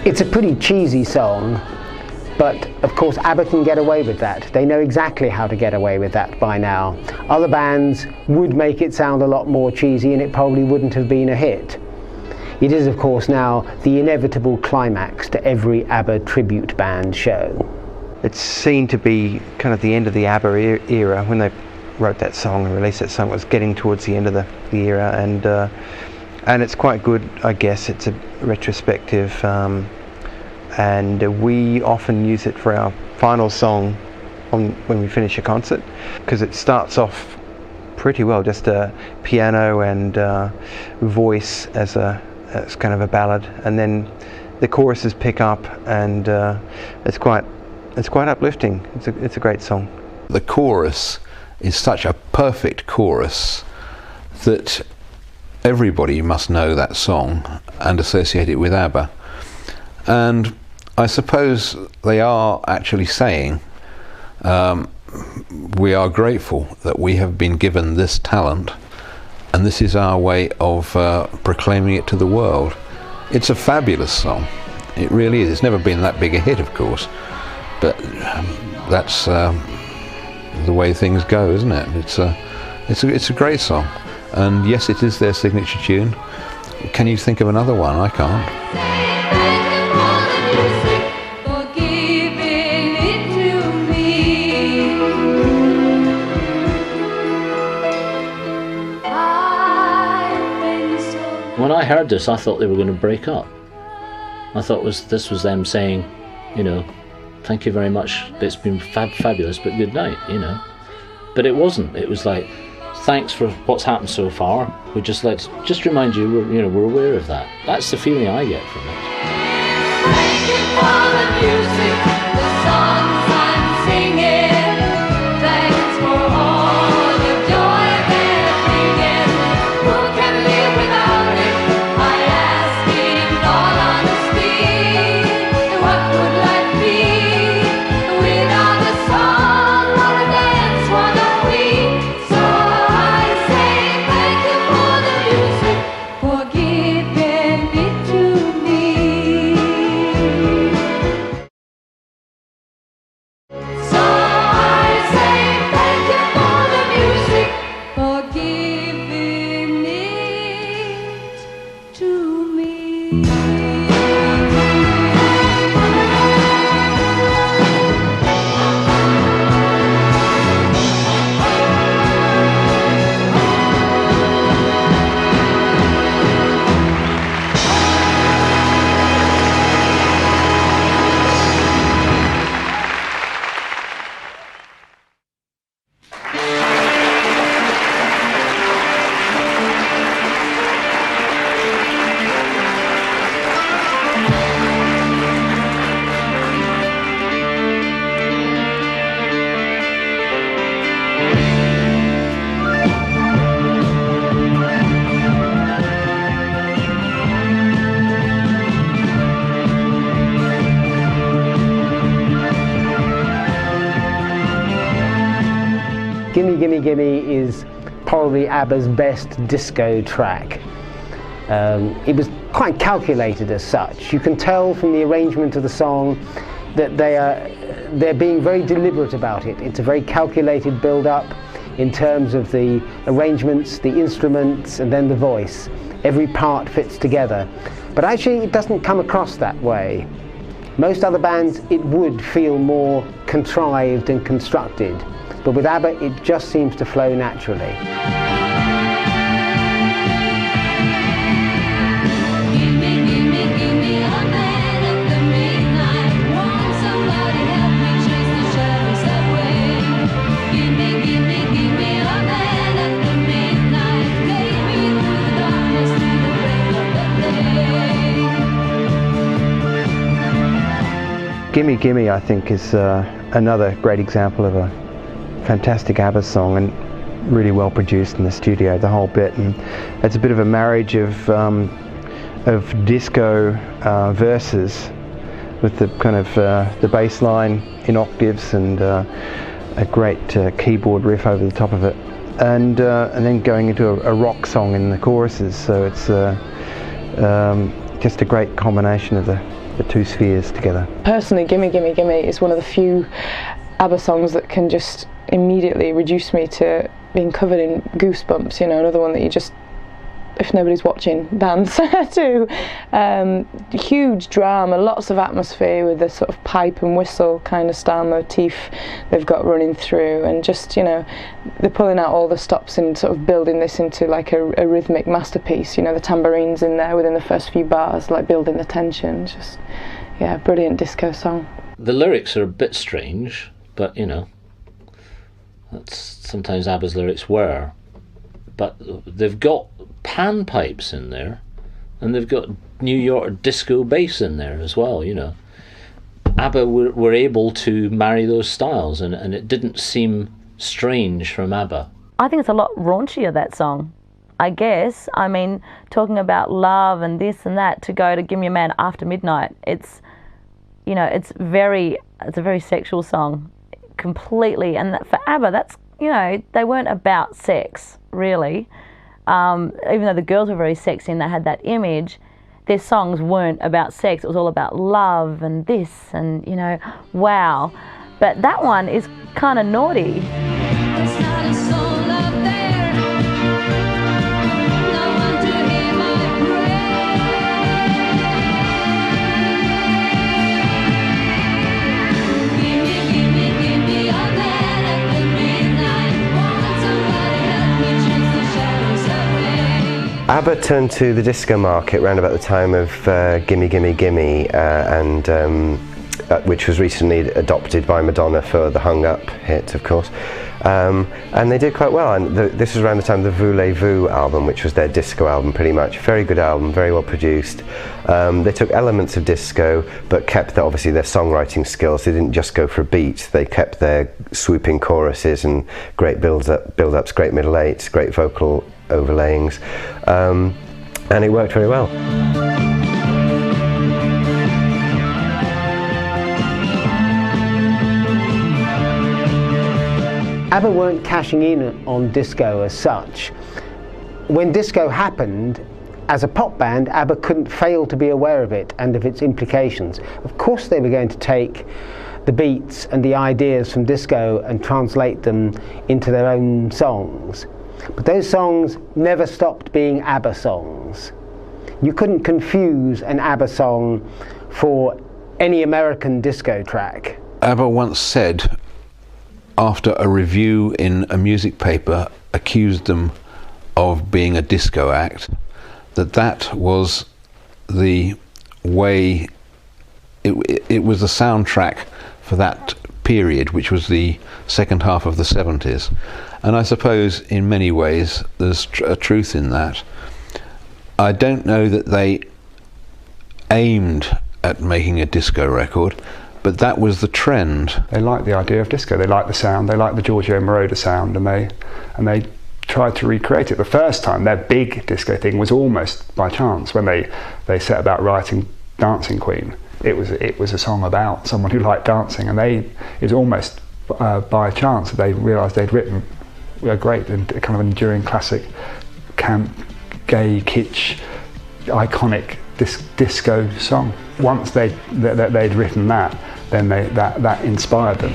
It's a pretty cheesy song, but of course ABBA can get away with that. They know exactly how to get away with that by now. Other bands would make it sound a lot more cheesy and it probably wouldn't have been a hit. It is of course now the inevitable climax to every ABBA tribute band show. It's seen to be kind of the end of the ABBA era. When they wrote that song and released that song, it was getting towards the end of the era, and it's quite good, I guess. It's a retrospective, and we often use it for our final song when we finish a concert, because it starts off pretty well, just a piano and voice as kind of a ballad, and then the choruses pick up, and it's quite uplifting. It's a great song. The chorus is such a perfect chorus that everybody must know that song and associate it with ABBA. And I suppose they are actually saying, we are grateful that we have been given this talent, and this is our way of proclaiming it to the world. It's a fabulous song. It really is. It's never been that big a hit, of course, but that's the way things go, isn't it? It's a great song. And yes, it is their signature tune. Can you think of another one? I can't. When I heard this, I thought they were going to break up. I thought this was them saying, you know, thank you very much, it's been fabulous, but good night, you know. But it wasn't. It was like, thanks for what's happened so far. We'd just like to just remind you, we're aware of that. That's the feeling I get from it. Thank you for the music, the songs. Gimme Gimme Gimme is probably ABBA's best disco track. It was quite calculated as such. You can tell from the arrangement of the song that they're being very deliberate about it. It's a very calculated build-up in terms of the arrangements, the instruments, and then the voice. Every part fits together. But actually it doesn't come across that way. Most other bands it would feel more contrived and constructed, but with ABBA it just seems to flow naturally. Gimme Gimme, I think, is another great example of a fantastic ABBA song, and really well produced in the studio, the whole bit. And it's a bit of a marriage of disco verses with the kind of the bass line in octaves and a great keyboard riff over the top of it, and then going into a rock song in the choruses. So it's just a great combination of the two spheres together. Personally, Gimme Gimme Gimme is one of the few ABBA songs that can just immediately reduce me to being covered in goosebumps, you know, another one that you just, if nobody's watching, dance to. Huge drama, lots of atmosphere with the sort of pipe and whistle kind of style motif they've got running through, and just, you know, they're pulling out all the stops and sort of building this into like a rhythmic masterpiece. You know, the tambourines in there within the first few bars, like building the tension. Just, yeah, brilliant disco song. The lyrics are a bit strange, but you know, that's sometimes ABBA's lyrics were. But they've got panpipes in there, and they've got New York disco bass in there as well, you know. ABBA were able to marry those styles, and it didn't seem strange from ABBA. I think it's a lot raunchier, that song, I guess. I mean, talking about love and this and that, to go to Give Me a Man After Midnight, it's, you know, it's a very sexual song, completely. And for ABBA, that's, you know, they weren't about sex, really. Even though the girls were very sexy and they had that image, their songs weren't about sex. It was all about love and this and, you know, wow. But that one is kind of naughty. ABBA turned to the disco market around about the time of Gimme Gimme Gimme, which was recently adopted by Madonna for the Hung Up hit, of course. And they did quite well. And this was around the time of the Voulez-Vous album, which was their disco album pretty much. Very good album, very well produced. They took elements of disco, but kept obviously their songwriting skills. They didn't just go for a beat. They kept their swooping choruses and great build-ups, great middle eights, great vocal overlayings, and it worked very well. ABBA weren't cashing in on disco as such. When disco happened, as a pop band, ABBA couldn't fail to be aware of it and of its implications. Of course they were going to take the beats and the ideas from disco and translate them into their own songs. But those songs never stopped being ABBA songs. You couldn't confuse an ABBA song for any American disco track. ABBA once said, after a review in a music paper accused them of being a disco act, that was the way, it was the soundtrack for that period, which was the second half of the 70s. And I suppose in many ways there's a truth in that. I don't know that they aimed at making a disco record, but that was the trend. They liked the idea of disco, they liked the sound, they liked the Giorgio Moroder sound, and they tried to recreate it. The first time, their big disco thing was almost by chance when they set about writing Dancing Queen. It was a song about someone who liked dancing, and it was almost by chance that they realised they'd written are great and kind of enduring classic, camp, gay, kitsch, iconic disco song. Once they'd written that, then that inspired them.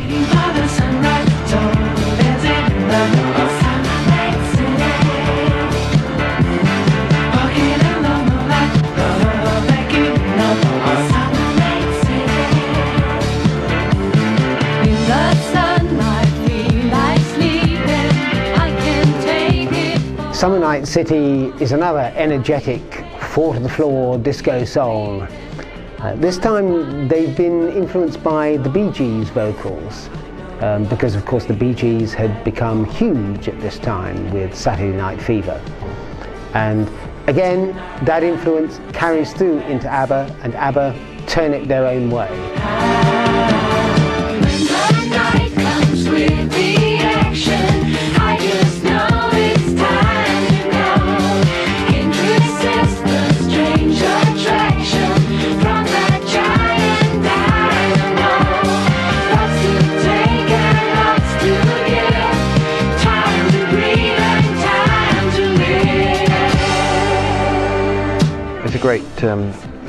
Summer Night City is another energetic, four-to-the-floor disco song. This time they've been influenced by the Bee Gees vocals, because of course the Bee Gees had become huge at this time with Saturday Night Fever. And again, that influence carries through into ABBA, and ABBA turn it their own way. When the night comes with the action, I just know it's time to go. Interest is the strange attraction from that giant dynamo. Lots to take and lots to give. Time to breathe and time to live. There's a great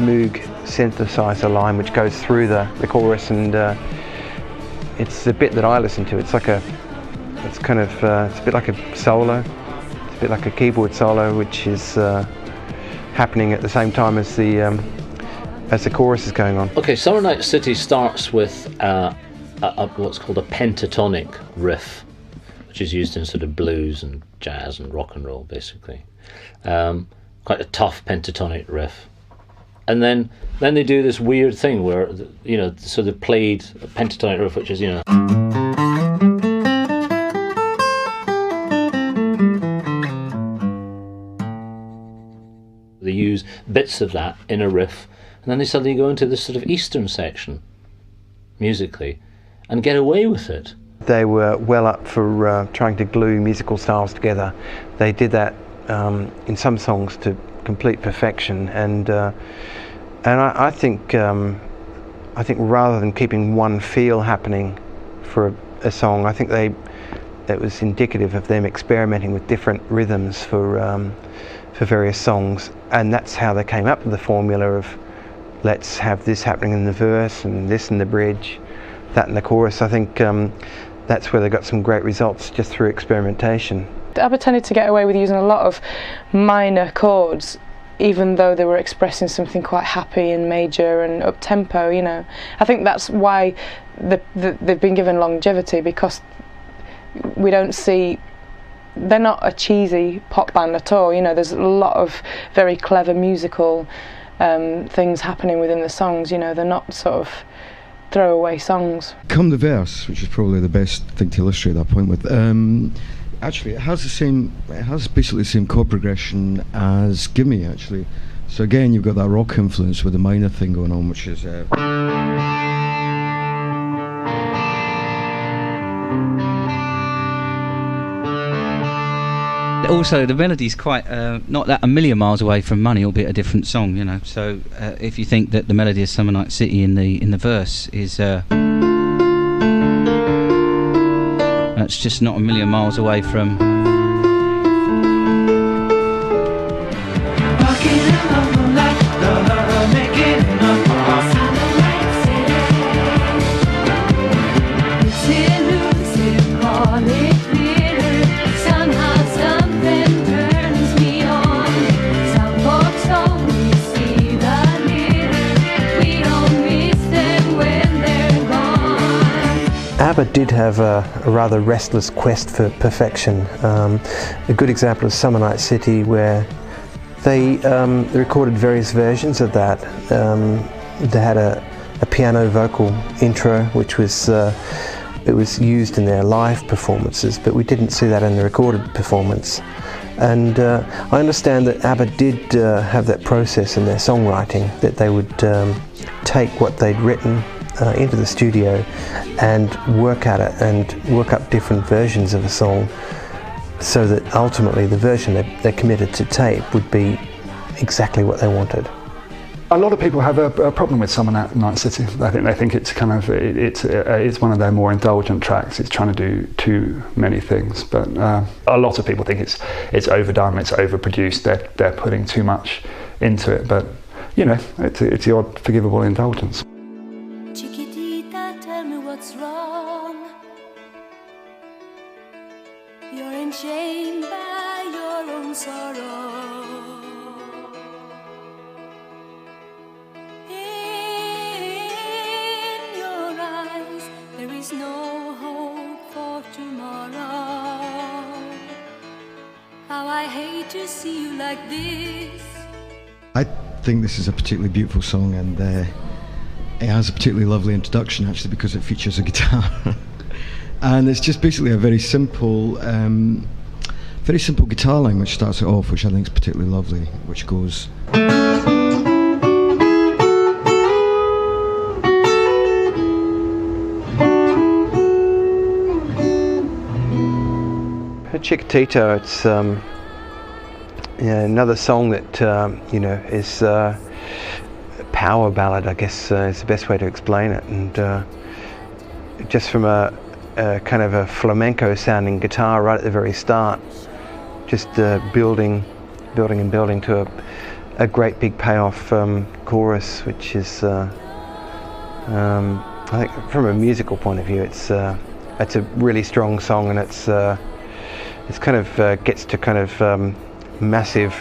Moog synthesizer line which goes through the chorus, and it's the bit that I listen to. It's like it's a bit like a solo. It's a bit like a keyboard solo, which is happening at the same time as the chorus is going on. Okay, Summer Night City starts with what's called a pentatonic riff, which is used in sort of blues and jazz and rock and roll, basically. Quite a tough pentatonic riff. And then they do this weird thing where, so they played a pentatonic riff, which is, they use bits of that in a riff, and then they suddenly go into this sort of Eastern section, musically, and get away with it. They were well up for trying to glue musical styles together. They did that in some songs to complete perfection, and I think rather than keeping one feel happening for a song, I think that was indicative of them experimenting with different rhythms for various songs, and that's how they came up with the formula of let's have this happening in the verse and this in the bridge, that in the chorus. I think that's where they got some great results, just through experimentation. ABBA tended to get away with using a lot of minor chords, even though they were expressing something quite happy and major and up-tempo, I think that's why they've been given longevity, because we don't see... They're not a cheesy pop band at all, there's a lot of very clever musical things happening within the songs, they're not sort of throwaway songs. Come the verse, which is probably the best thing to illustrate that point with. Actually, it has basically the same chord progression as Gimme, actually. So again, you've got that rock influence with the minor thing going on, which is also the melody's quite not that a million miles away from Money, albeit a different song, So if you think that the melody of Summer Night City in the verse is that's just not a million miles away from. ABBA did have a rather restless quest for perfection. A good example is Summer Night City, where they recorded various versions of that. They had a piano vocal intro, which was it was used in their live performances, but we didn't see that in the recorded performance. And I understand that ABBA did have that process in their songwriting, that they would take what they'd written into the studio and work at it and work up different versions of a song, so that ultimately the version they committed to tape would be exactly what they wanted. A lot of people have a problem with Summer Night City. I think they think it's kind of it's one of their more indulgent tracks. It's trying to do too many things, but a lot of people think it's overdone, it's overproduced. They're putting too much into it, but you know, it's the odd forgivable indulgence. Chiquitita, tell me what's wrong. You're enchained by your own sorrow. No hope for tomorrow. How I hate to see you like this. I think this is a particularly beautiful song, and it has a particularly lovely introduction actually because it features a guitar. And it's just basically a very simple guitar line which starts it off, which I think is particularly lovely, which goes. Chiquitita, it's another song that you know, is a power ballad, I guess is the best way to explain it, and just from a kind of a flamenco sounding guitar right at the very start, just building to a great big payoff chorus, which is I think from a musical point of view it's a really strong song, and it's kind of gets to kind of massive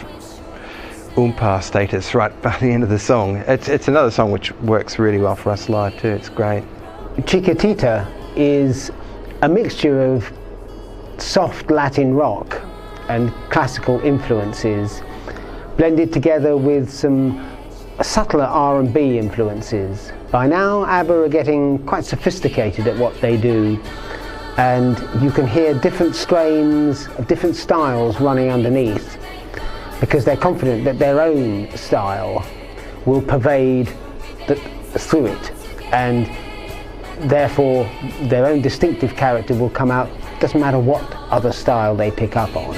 oompa status right by the end of the song. It's another song which works really well for us live too. It's great. Chiquitita is a mixture of soft Latin rock and classical influences blended together with some subtler R&B influences. By now ABBA are getting quite sophisticated at what they do, and you can hear different strains of different styles running underneath, because they're confident that their own style will pervade through it, and therefore their own distinctive character will come out, doesn't matter what other style they pick up on.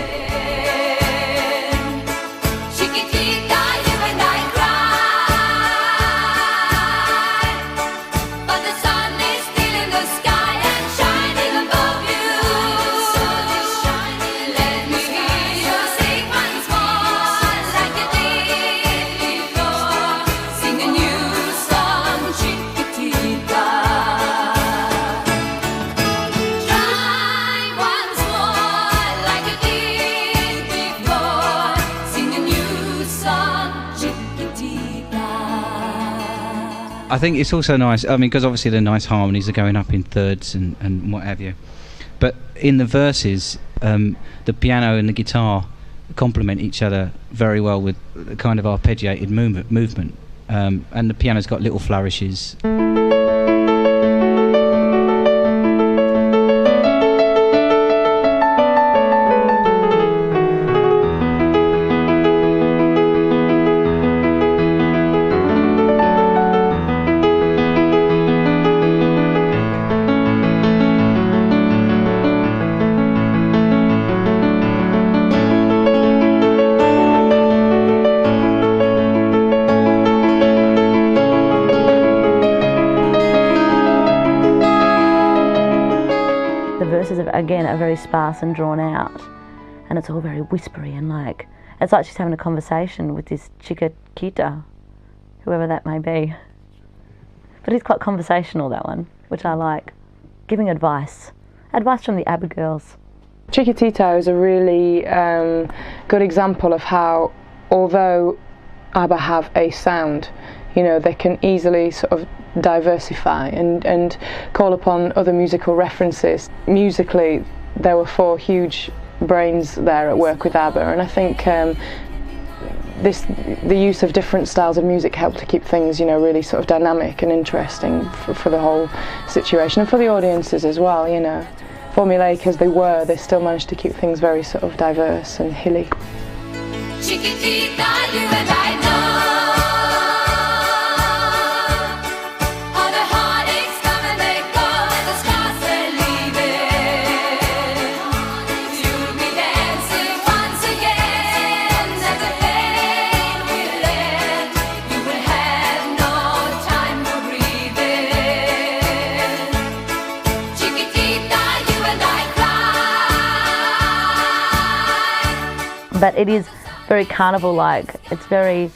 I think it's also nice, I mean, because obviously the nice harmonies are going up in thirds and what have you. But in the verses, the piano and the guitar complement each other very well with a kind of arpeggiated movement. And the piano's got little flourishes. Again, are very sparse and drawn out, and it's all very whispery and like it's like she's having a conversation with this Chiquitita, whoever that may be. But it's quite conversational, that one, which I like. Giving advice from the Abba girls. Chiquitita is a really good example of how, although Abba have a sound, you know, they can easily sort of diversify and call upon other musical references. Musically, there were 4 huge brains there at work with Abba, and I think the use of different styles of music helped to keep things, you know, really sort of dynamic and interesting for the whole situation, and for the audiences as well, you know. Formulaic as they were, they still managed to keep things very sort of diverse and hilly. Chiquitita, you and I know. You will have but it is very carnival-like. It's very,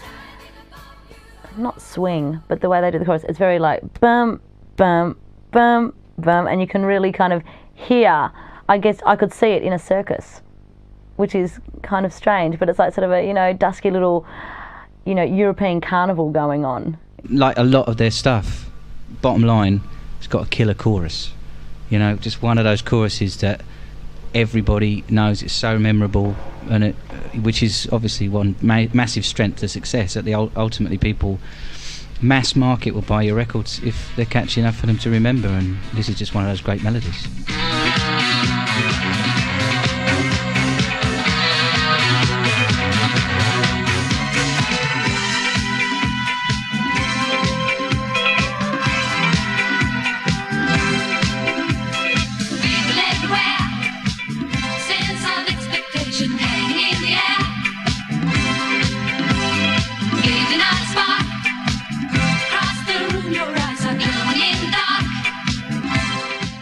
not swing, but the way they do the chorus, it's very like bum, bum, bum, bum, and you can really kind of hear, I guess I could see it in a circus, which is kind of strange, but it's like sort of a, you know, dusky little, you know, European carnival going on. Like a lot of their stuff, bottom line, it's got a killer chorus. You know, just one of those choruses that everybody knows, it's so memorable, and it, which is obviously one massive strength to success. That ultimately people, mass market will buy your records if they're catchy enough for them to remember, and this is just one of those great melodies.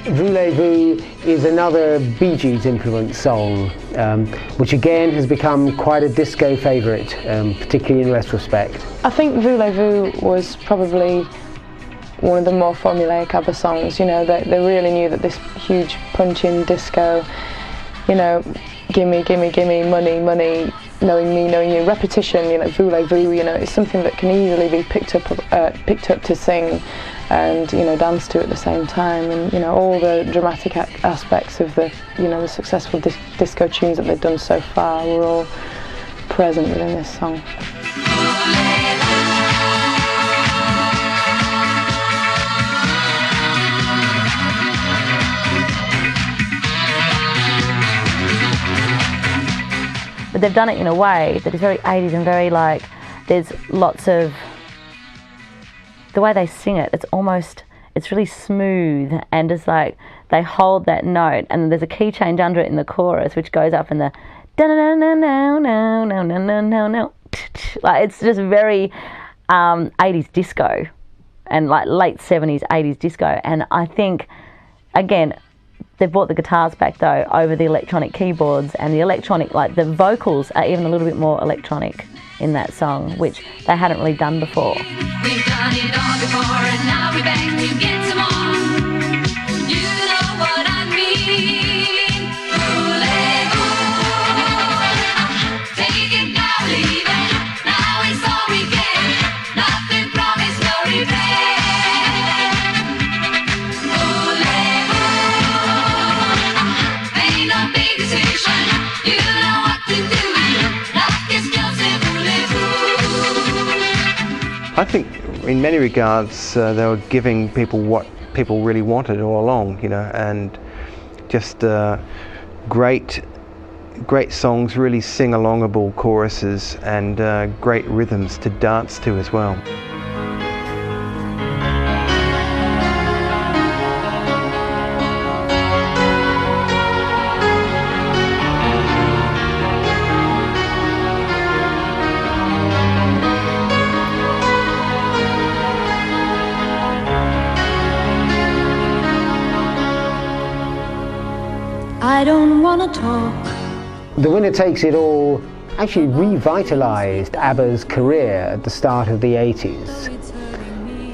Voulez-Vous is another Bee Gees influenced song, which again has become quite a disco favourite, particularly in retrospect. I think Voulez-Vous was probably one of the more formulaic ABBA songs. You know, they really knew that this huge punch-in disco, you know, gimme, gimme, gimme, money, money, knowing me, knowing you, repetition, you know, Voulez-Vous, you know, it's something that can easily be picked up to sing and, you know, dance to at the same time, and, you know, all the dramatic aspects of the, you know, the successful disco tunes that they've done so far were all present within this song. But they've done it in a way that is very 80s and very like, there's lots of, the way they sing it, it's almost, it's really smooth, and it's like they hold that note, and there's a key change under it in the chorus which goes up in the da na na na no no no no no no, like it's just very 80s disco, and like late 70s 80s disco. And I think again they've brought the guitars back though over the electronic keyboards, and the electronic, like the vocals are even a little bit more electronic in that song, which they hadn't really done before. We've done it all before, and now we're back to get some more. You know what I mean. Take it now, leave it. Now it's all we get. Nothing promised, no regret. Ain't no big decision. You know what to do. Life is just a I think in many regards they were giving people what people really wanted all along, you know, and just great songs, really sing-alongable choruses, and great rhythms to dance to as well. I don't want to talk. The Winner Takes It All actually revitalised ABBA's career at the start of the 80s.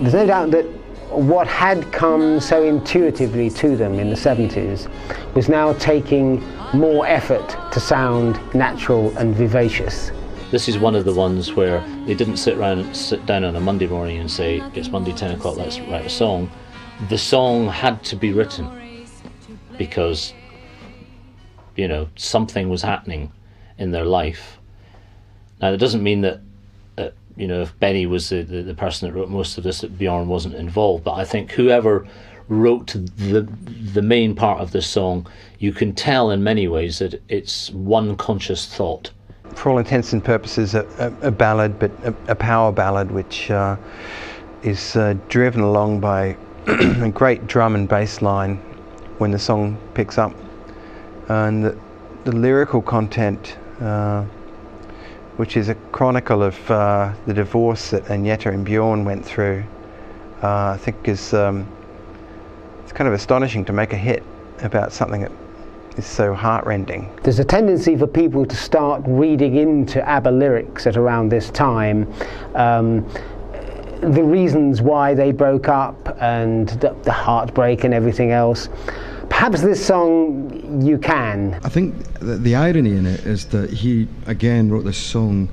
There's no doubt that what had come so intuitively to them in the 70s was now taking more effort to sound natural and vivacious. This is one of the ones where they didn't sit down on a Monday morning and say, it's Monday 10 o'clock, let's write a song. The song had to be written because, you know, something was happening in their life. Now, that doesn't mean that, you know, if Benny was the person that wrote most of this, that Bjorn wasn't involved. But I think whoever wrote the main part of this song, you can tell in many ways that it's one conscious thought. For all intents and purposes, a ballad, but a power ballad, which is driven along by a great drum and bass line when the song picks up. And the lyrical content, which is a chronicle of the divorce that Agneta and Bjorn went through, I think is it's kind of astonishing to make a hit about something that so heartrending. There's a tendency for people to start reading into ABBA lyrics at around this time. The reasons why they broke up and the heartbreak and everything else. Perhaps this song you can. I think the irony in it is that he again wrote this song.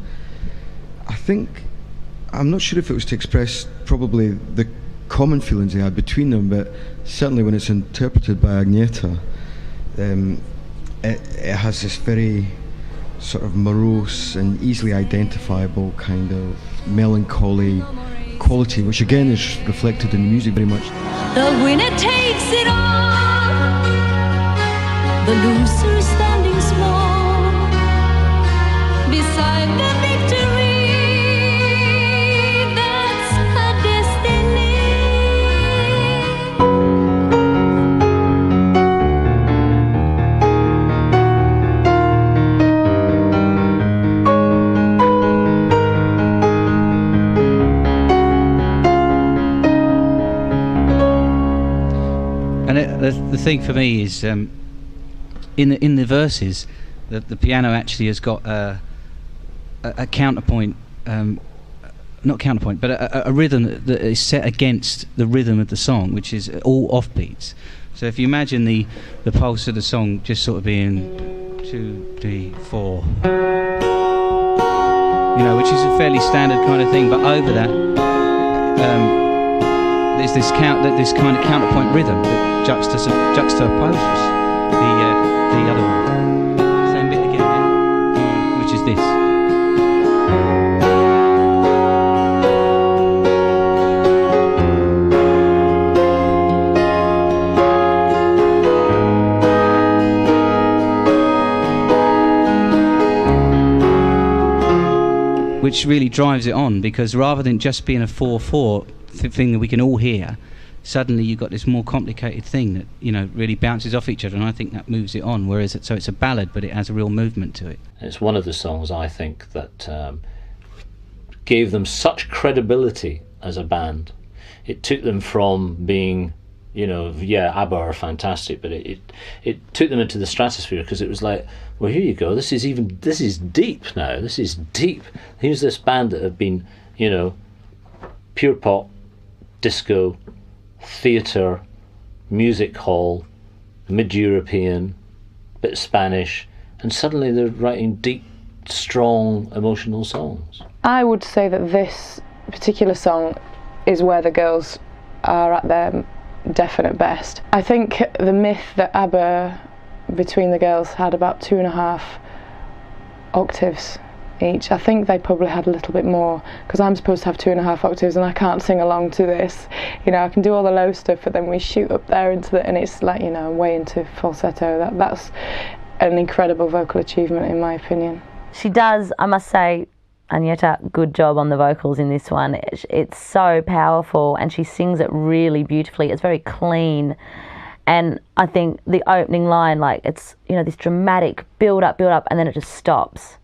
I'm not sure if it was to express probably the common feelings he had between them, but certainly when it's interpreted by Agneta, it has this very sort of morose and easily identifiable kind of melancholy quality, which again is reflected in the music very much. The winner takes it all, the loser standing small beside the victory. That's her destiny. The thing for me is in the verses, the piano actually has got a counterpoint, not counterpoint, but a rhythm that is set against the rhythm of the song, which is all offbeats. So if you imagine the pulse of the song just sort of being 2, 3, 4, which is a fairly standard kind of thing, but over that there's this kind of counterpoint rhythm that juxtaposes the other one. Same bit again, yeah? Which is this. Which really drives it on, because rather than just being a 4/4 thing that we can all hear, suddenly you've got this more complicated thing that really bounces off each other, and I think that moves it on. Whereas it's a ballad, but it has a real movement to it. It's one of the songs I think that gave them such credibility as a band. It took them from being, ABBA are fantastic, but it took them into the stratosphere, because it was like, well, here you go. This is deep now. This is deep. Here's this band that have been, pure pop, disco, theatre, music hall, mid-European, bit of Spanish, and suddenly they're writing deep, strong, emotional songs. I would say that this particular song is where the girls are at their definite best. I think the myth that ABBA, between the girls, had about 2.5 octaves each. I think they probably had a little bit more, because I'm supposed to have 2.5 octaves and I can't sing along to this. I can do all the low stuff, but then we shoot up there and it's like, way into falsetto. That's an incredible vocal achievement, in my opinion. She does, I must say, Agneta, good job on the vocals in this one. It's so powerful, and she sings it really beautifully. It's very clean. And I think the opening line, it's, this dramatic build up, and then it just stops.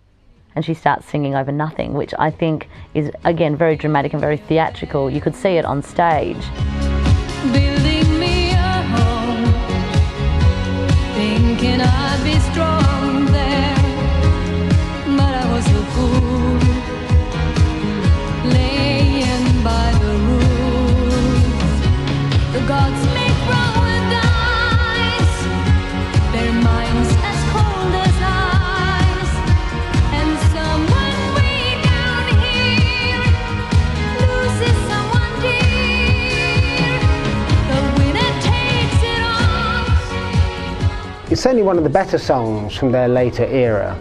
And she starts singing over nothing, which I think is, again, very dramatic and very theatrical. You could see it on stage. Building me a home, thinking I'd be strong there, but I was a fool, laying by the rules. The gods make wrong with eyes, their minds as cold as ice, and someone way down here loses someone dear. The winner takes it all. It's certainly one of the better songs from their later era.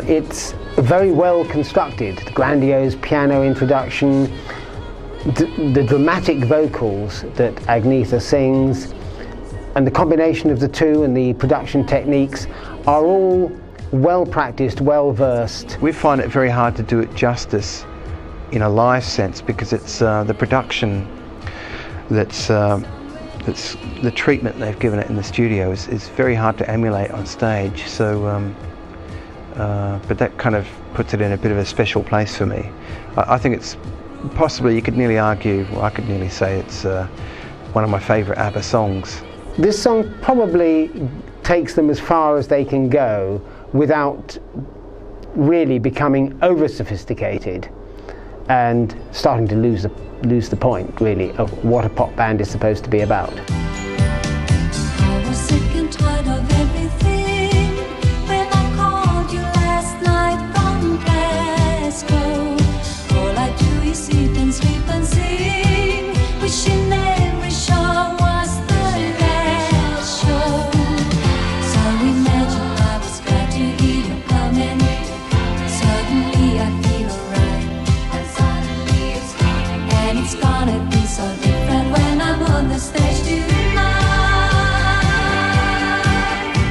It's very well constructed. The grandiose piano introduction, the dramatic vocals that Agneta sings, and the combination of the two and the production techniques are all well practiced, well versed. We find it very hard to do it justice in a live sense, because it's the production that's the treatment they've given it in the studio is very hard to emulate on stage. So, but that kind of puts it in a bit of a special place for me. I think it's possibly, you could nearly argue, or I could nearly say it's one of my favourite ABBA songs. This song probably takes them as far as they can go without really becoming over sophisticated and starting to lose the point, really, of what a pop band is supposed to be about. I was sick and tired of everything when I called you last night from Glasgow. All I do is eat and sleep and sing, wishing every show was the last show. So imagine I was glad to hear you coming. Suddenly I feel alright, and suddenly it's coming, and it's gonna be so different when I'm on the stage tonight.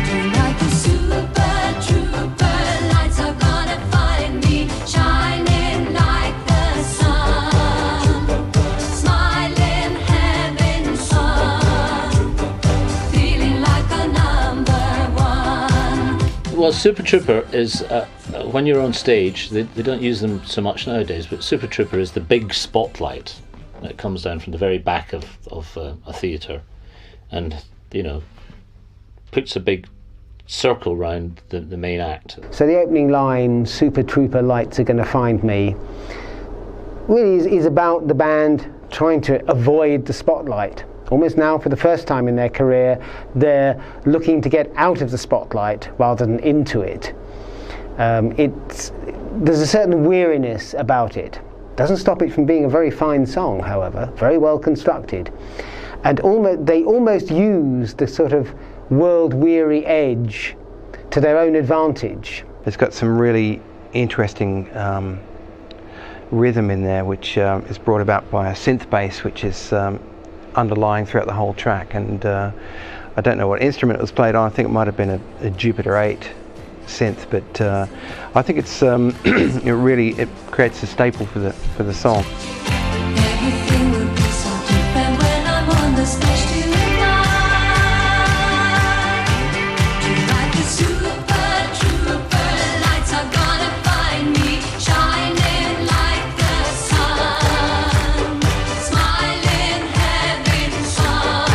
Tonight the super trooper lights are gonna find me shining like the sun, smiling, having fun, feeling like a number one. Well, Super Trooper is, when you're on stage, they don't use them so much nowadays, but Super Trooper is the big spotlight that comes down from the very back of a theatre and, you know, puts a big circle round the main act. So the opening line, Super Trooper lights are going to find me, really is about the band trying to avoid the spotlight. Almost now, for the first time in their career, they're looking to get out of the spotlight rather than into it. There's a certain weariness about it. Doesn't stop it from being a very fine song, however, very well constructed. And they almost use the sort of world-weary edge to their own advantage. It's got some really interesting rhythm in there, which is brought about by a synth bass, which is underlying throughout the whole track. And I don't know what instrument it was played on. I think it might have been a Jupiter 8 synth, but I think it's it creates a staple for the song. Everything will be so different when I'm on the stage tonight. Tonight the super trooper lights are gonna find me shining like the sun, smiling, having fun,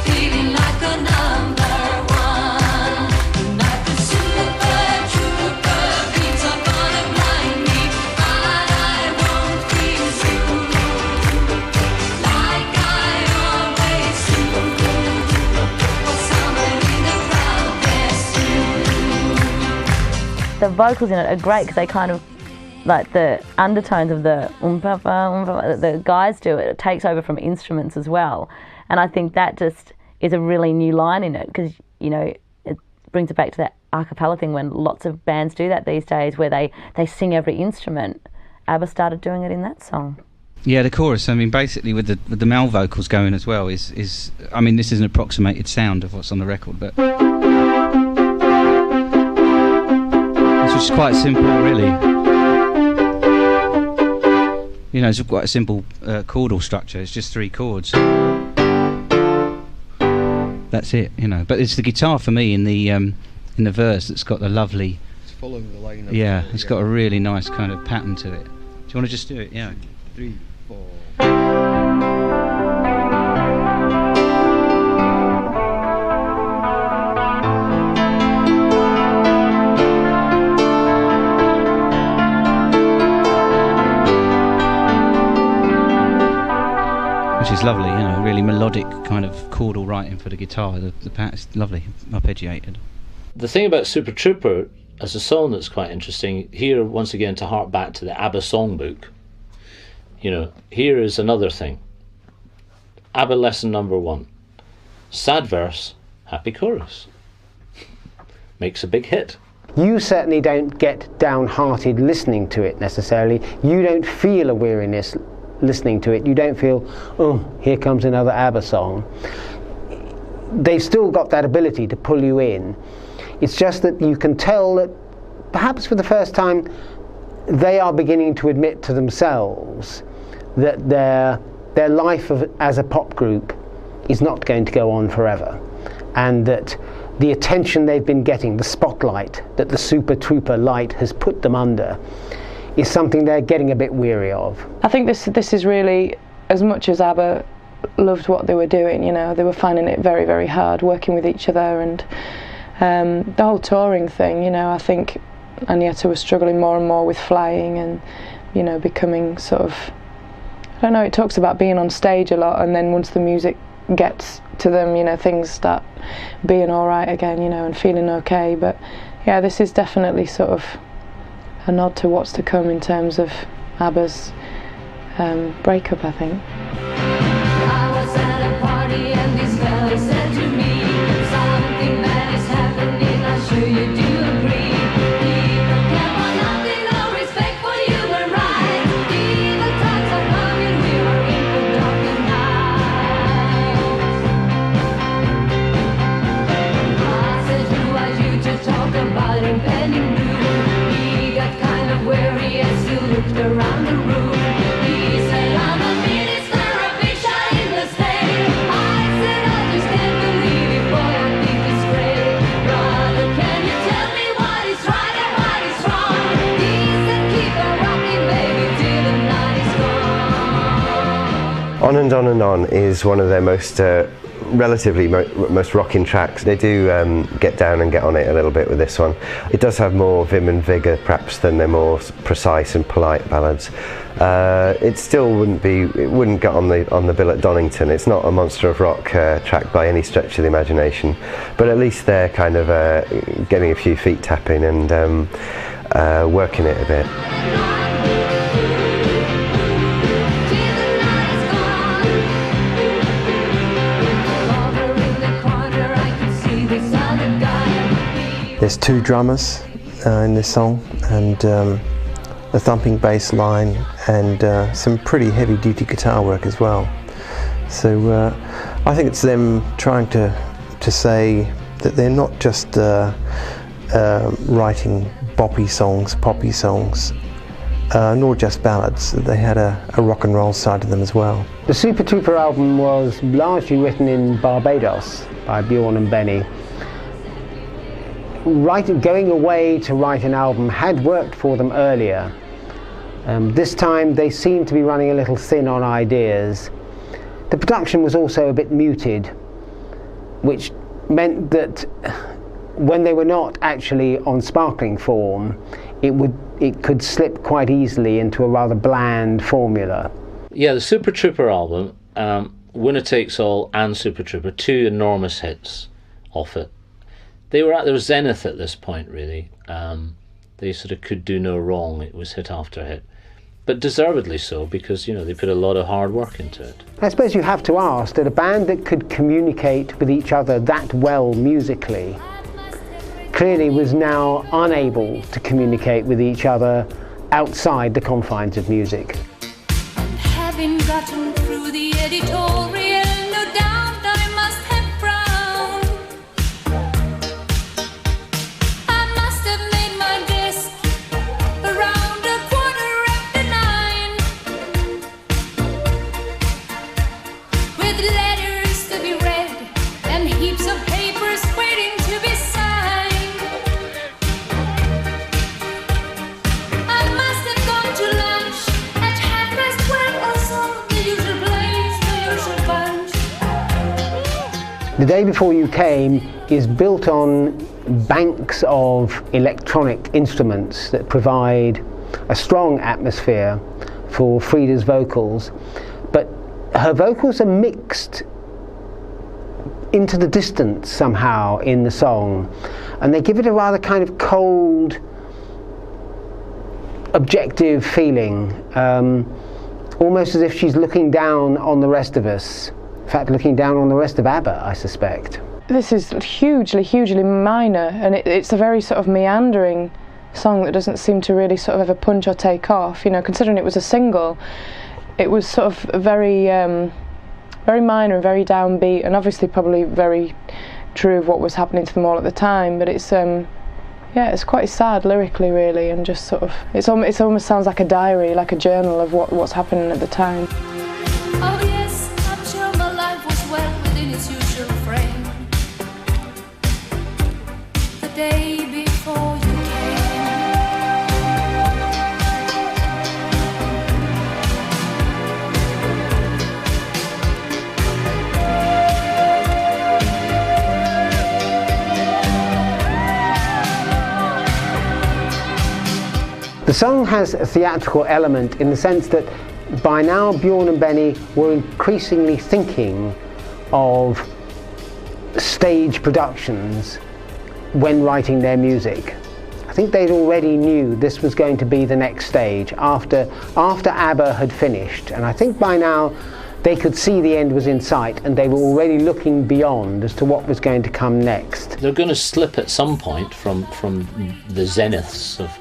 feeling like a number one. Tonight the super trooper beats are gonna blind me, but I won't feel through like I always do. For somewhere in the crowd there's you. The vocals in it are great because they kind of, like the undertones of the that the guys do, it takes over from instruments as well. And I think that just is a really new line in it because, you know, it brings it back to that a cappella thing when lots of bands do that these days where they sing every instrument. Abba started doing it in that song. Yeah, the chorus, I mean, basically with the male vocals going as well is I mean, this is an approximated sound of what's on the record, but it's just quite simple, really. You know, it's quite a simple chordal structure. It's just 3 chords. That's it, you know. But it's the guitar for me in the verse that's got the lovely. It's following the line. Yeah, it's got a really nice kind of pattern to it. Do you want to just do it? Yeah. 3, 4. Which is lovely, you know, really melodic kind of chordal writing for the guitar. The pat's lovely, arpeggiated. The thing about Super Trooper as a song that's quite interesting, here once again to hark back to the Abba songbook, you know, here is another thing. Abba lesson number 1. Sad verse, happy chorus. Makes a big hit. You certainly don't get downhearted listening to it necessarily. You don't feel a weariness listening to it. You don't feel, oh, here comes another Abba song. They've still got that ability to pull you in. It's just that you can tell that perhaps for the first time they are beginning to admit to themselves that their life as a pop group is not going to go on forever, and that the attention they've been getting, the spotlight that the Super Trooper light has put them under, is something they're getting a bit weary of. I think this is really, as much as Abba loved what they were doing. You know, they were finding it very, very hard working with each other, and the whole touring thing. You know, I think Agneta was struggling more and more with flying, and you know, becoming sort of, I don't know, it talks about being on stage a lot, and then once the music gets to them, you know, things start being all right again, you know, and feeling okay. But yeah, this is definitely sort of a nod to what's to come in terms of Abba's breakup, I think. I was at a party and this fella said to me, something bad is happening, I'm sure you do agree. People care for nothing, no respect for human rights. Evil times are coming, we are in for darker nights. I said, who are you to talk about impending doom? He got kind of weary as he looked around the room. He said, I'm a minister, a big shot in the state. I said, I just can't believe it, boy, I think it's great. Brother, can you tell me what is right and what is wrong? He said, keep on rocking, baby, till the night is gone. On and On and On is one of their most relatively most rocking tracks. They do get down and get on it a little bit with this one. It does have more vim and vigour perhaps than their more precise and polite ballads. It still wouldn't get on the bill at Donington. It's not a monster of rock track by any stretch of the imagination, but at least they're kind of getting a few feet tapping and working it a bit. There's two drummers in this song, and a thumping bass line, and some pretty heavy-duty guitar work as well. So I think it's them trying to say that they're not just writing boppy songs, poppy songs, nor just ballads. They had a rock and roll side to them as well. The Super Trooper album was largely written in Barbados by Bjorn and Benny. Going away to write an album had worked for them earlier. This time they seemed to be running a little thin on ideas. The production was also a bit muted, which meant that when they were not actually on sparkling form, it could slip quite easily into a rather bland formula. Yeah, the Super Trooper album, Winner Takes All and Super Trooper, two enormous hits off it. They were at their zenith at this point, really. They sort of could do no wrong. It was hit after hit. But deservedly so, because, you know, they put a lot of hard work into it. I suppose you have to ask that a band that could communicate with each other that well musically clearly was now unable to communicate with each other outside the confines of music. Having gotten through the editorial, no doubt I must have frowned. I must have made my desk around 9:15, with letters to be read and heaps of papers waiting to be signed. I must have gone to lunch at 12:30 or so, the usual place, the usual bunch. The Day Before You Came is built on banks of electronic instruments that provide a strong atmosphere for Frida's vocals, but her vocals are mixed into the distance somehow in the song, and they give it a rather kind of cold, objective feeling, almost as if she's looking down on the rest of us. In fact, looking down on the rest of ABBA, I suspect. This is hugely, hugely minor, and it's a very sort of meandering song that doesn't seem to really sort of ever punch or take off. You know, considering it was a single, it was sort of very, very minor and very downbeat, and obviously probably very true of what was happening to them all at the time. But it's, yeah, it's quite sad lyrically, really, and just sort of, it almost sounds like a diary, like a journal of what's happening at the time. Oh yes, I'm sure my life was well within its usual frame. The day before you came. song has a theatrical element in the sense that by now Bjorn and Benny were increasingly thinking of stage productions when writing their music. I think they'd already knew this was going to be the next stage after Abba had finished, and I think by now they could see the end was in sight and they were already looking beyond as to what was going to come next. They're going to slip at some point from the zeniths of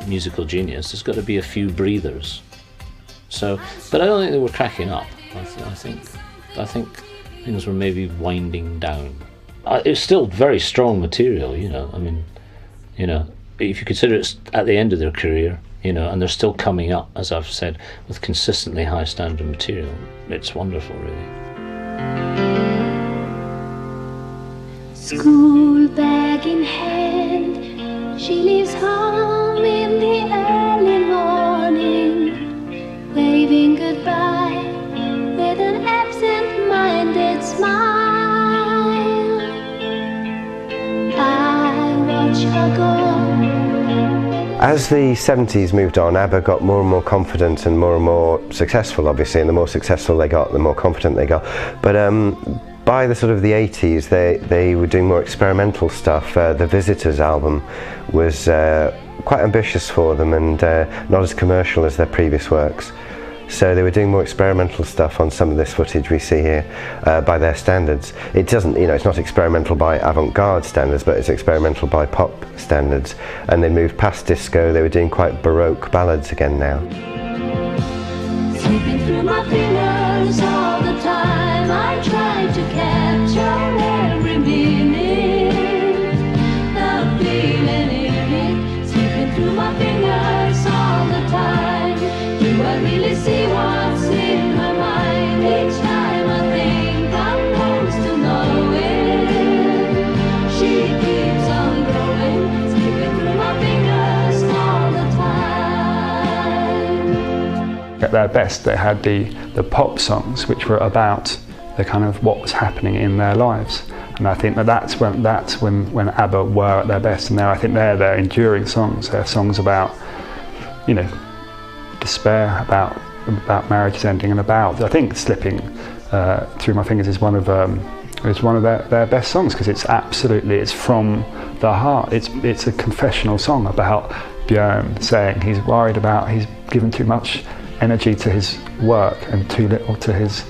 musical genius. There's got to be a few breathers. So, but I don't think they were cracking up. I think things were maybe winding down. It's still very strong material, if you consider it's at the end of their career, and they're still coming up, as I've said, with consistently high standard material. It's wonderful, really. School bag in hand, she leaves home in the early morning, waving goodbye with an absent-minded smile. I watch her go. As the 70s moved on, Abba got more and more confident and more successful, obviously, and the more successful they got, the more confident they got. But by the sort of the 80s, they were doing more experimental stuff. The Visitors album was quite ambitious for them and not as commercial as their previous works. So they were doing more experimental stuff on some of this footage we see here by their standards. It doesn't, it's not experimental by avant-garde standards, but it's experimental by pop standards. And they moved past disco. They were doing quite Baroque ballads again now. Slipping through my fingers all the time, I try to capture every meaning, the feeling in it. Slipping through my fingers all the time. Do I really see what's in her mind? Each time I think I'm close to knowing, she keeps on growing, slipping through my fingers all the time. At their best, they had the pop songs, which were about the kind of what was happening in their lives. And I think that's when ABBA were at their best. And I think they're their enduring songs. They're songs about, despair, about marriages ending, and I think Slipping Through My Fingers is one of their best songs, because it's from the heart. It's a confessional song about Björn saying he's worried about, he's given too much energy to his work and too little to his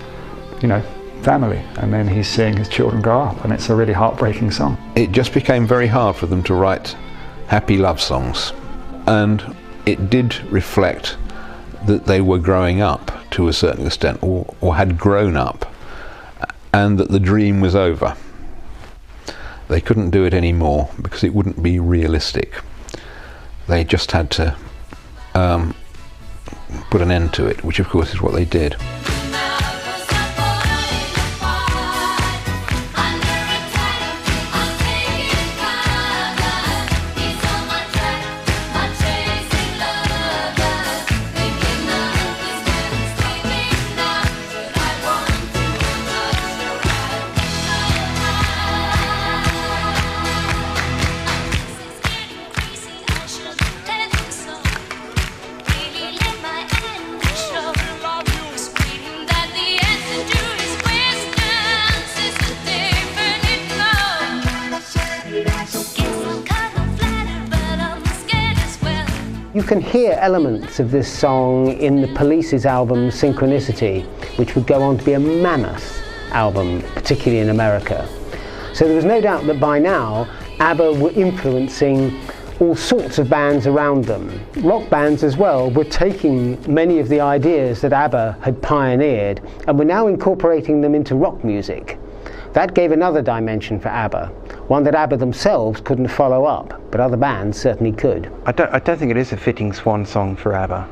family, and then he's seeing his children grow up, and it's a really heartbreaking song. It just became very hard for them to write happy love songs, and it did reflect that they were growing up to a certain extent, or had grown up, and that the dream was over. They couldn't do it anymore because it wouldn't be realistic. They just had to put an end to it, which of course is what they did. You can hear elements of this song in the Police's album Synchronicity, which would go on to be a mammoth album, particularly in America. So there was no doubt that by now ABBA were influencing all sorts of bands around them. Rock bands as well were taking many of the ideas that ABBA had pioneered and were now incorporating them into rock music. That gave another dimension for ABBA, one that ABBA themselves couldn't follow up, but other bands certainly could. I don't think it is a fitting swan song for ABBA.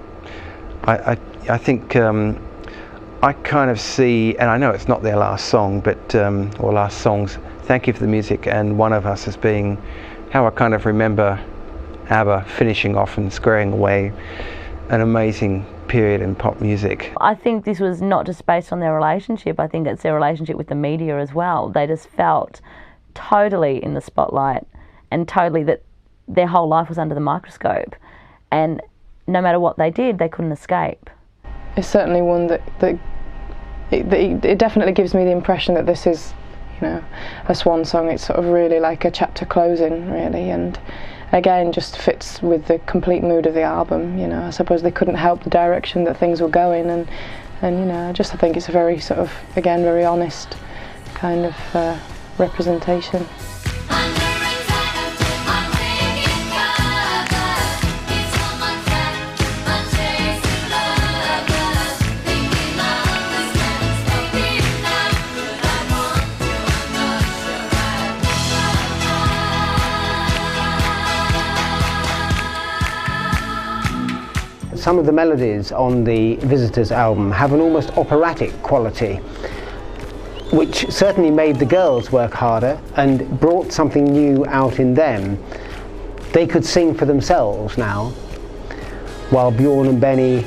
I think I kind of see, and I know it's not their last song, but or last songs, Thank You for the Music and One of Us, as being how I kind of remember ABBA finishing off and squaring away an amazing period in pop music. I think this was not just based on their relationship, I think it's their relationship with the media as well. They just felt totally in the spotlight and totally that their whole life was under the microscope. and no matter what they did, they couldn't escape. It's certainly one that it definitely gives me the impression that this is, you know, a swan song. It's sort of really like a chapter closing, really, and again just fits with the complete mood of the album. You know, I suppose they couldn't help the direction that things were going, and you know, I think it's a very sort of, again, very honest kind of representation. Some of the melodies on the Visitors album have an almost operatic quality, which certainly made the girls work harder and brought something new out in them. They could sing for themselves now, while Bjorn and Benny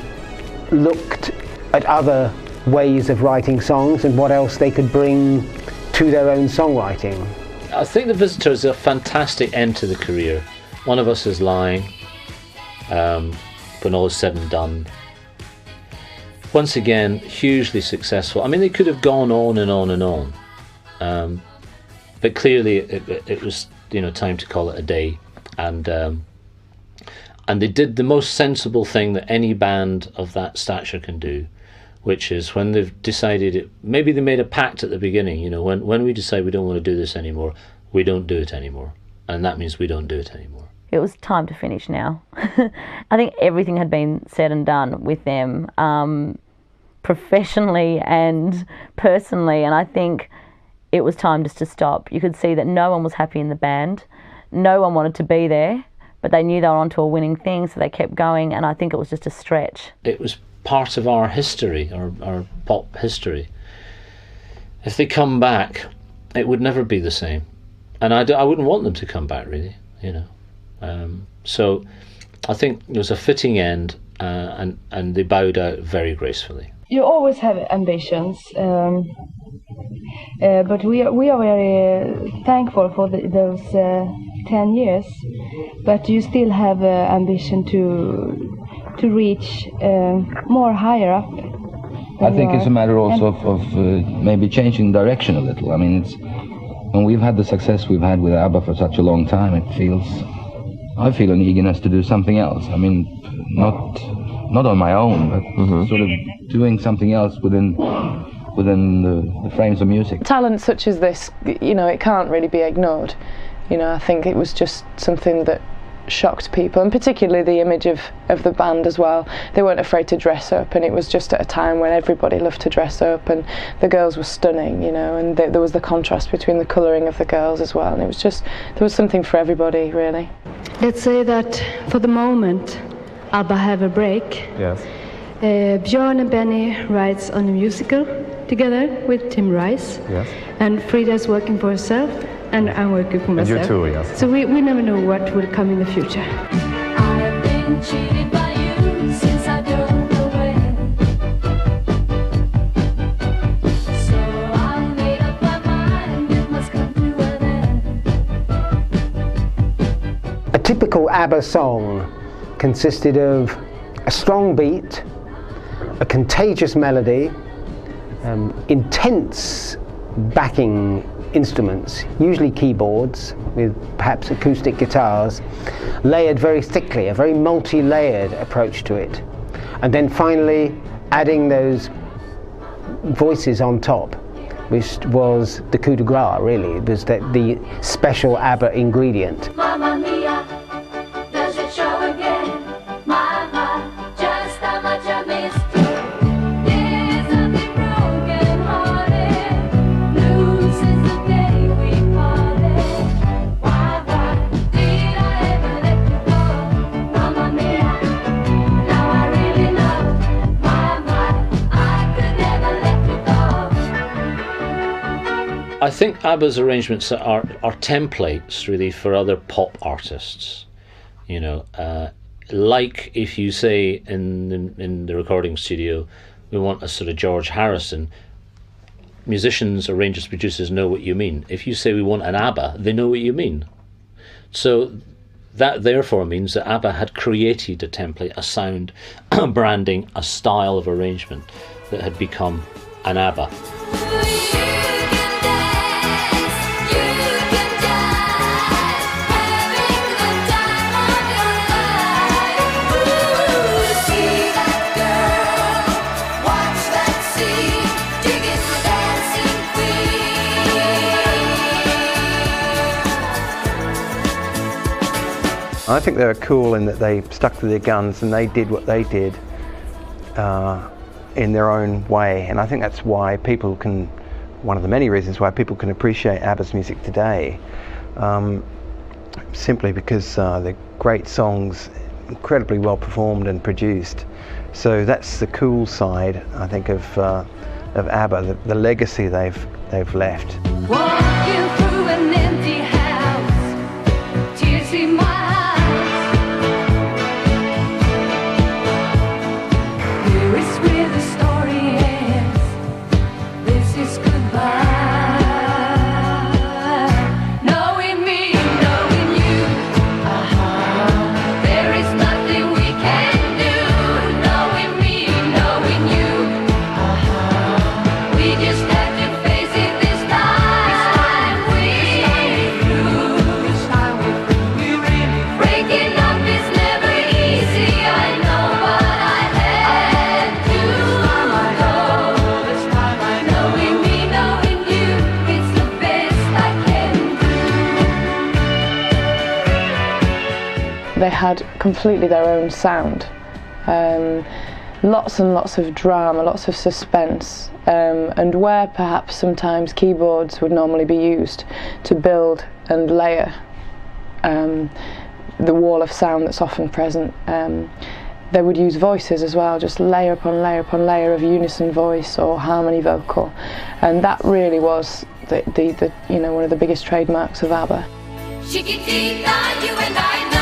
looked at other ways of writing songs and what else they could bring to their own songwriting. I think the Visitors are a fantastic end to the career. One of us is lying. When all is said and done, once again, hugely successful. I mean, they could have gone on and on and on, but clearly it was, you know, time to call it a day, and they did the most sensible thing that any band of that stature can do, which is when they've decided it. Maybe they made a pact at the beginning. You know, when we decide we don't want to do this anymore, we don't do it anymore, and that means we don't do it anymore. It was time to finish now. I think everything had been said and done with them, professionally and personally, and I think it was time just to stop. You could see that no one was happy in the band, no one wanted to be there, but they knew they were onto a winning thing, so they kept going, and I think it was just a stretch. It was part of our history, our pop history. If they come back, it would never be the same, and I wouldn't want them to come back, really, you know. So I think it was a fitting end, and they bowed out very gracefully. You always have ambitions, but we are very thankful for those 10 years. But you still have ambition to reach more higher up. I think it's a matter also of maybe changing direction a little. I mean, it's when we've had the success we've had with Abba for such a long time, I feel an eagerness to do something else. I mean, not on my own, but sort of doing something else within the frames of music. Talent such as this, you know, it can't really be ignored. You know, I think it was just something that shocked people, and particularly the image of the band as well. They weren't afraid to dress up, and it was just at a time when everybody loved to dress up, and the girls were stunning, you know, and there was the contrast between the colouring of the girls as well, and it was just, there was something for everybody, really. Let's say that for the moment, Abba have a break. Yes. Bjorn and Benny writes on a musical together with Tim Rice. Yes. And Frida's working for herself, and I'm working for myself. And you too, yes. So we never know what will come in the future. I've been cheated by you since I don't know when. So I made up my mind, it must come to an end. A typical ABBA song consisted of a strong beat, a contagious melody, intense backing instruments, usually keyboards with perhaps acoustic guitars, layered very thickly, a very multi-layered approach to it. And then finally adding those voices on top, which was the coup de grace, really. It was the special ABBA ingredient. Mamma mia, does it show again? My, just how much I missed you. There's nothing broken hearted, blue since the day we parted. Why did I ever let you go? Mamma mia, now I really know. My, I could never let you go. I think ABBA's arrangements are templates, really, for other pop artists. You know, like if you say in the recording studio, we want a sort of George Harrison, musicians, arrangers, producers know what you mean. If you say we want an ABBA, they know what you mean. So that therefore means that ABBA had created a template, a sound, a branding, a style of arrangement that had become an ABBA. I think they were cool in that they stuck to their guns and they did what they did in their own way, and I think that's why people can, one of the many reasons why people can appreciate ABBA's music today, simply because they're great songs, incredibly well performed and produced. So that's the cool side, I think, of ABBA, the legacy they've left. Walking through an empty house, tears in my they had completely their own sound. Lots and lots of drama, lots of suspense, and where perhaps sometimes keyboards would normally be used to build and layer the wall of sound that's often present, they would use voices as well, just layer upon layer upon layer of unison voice or harmony vocal, and that really was the one of the biggest trademarks of ABBA. Chiquitita, you and I know.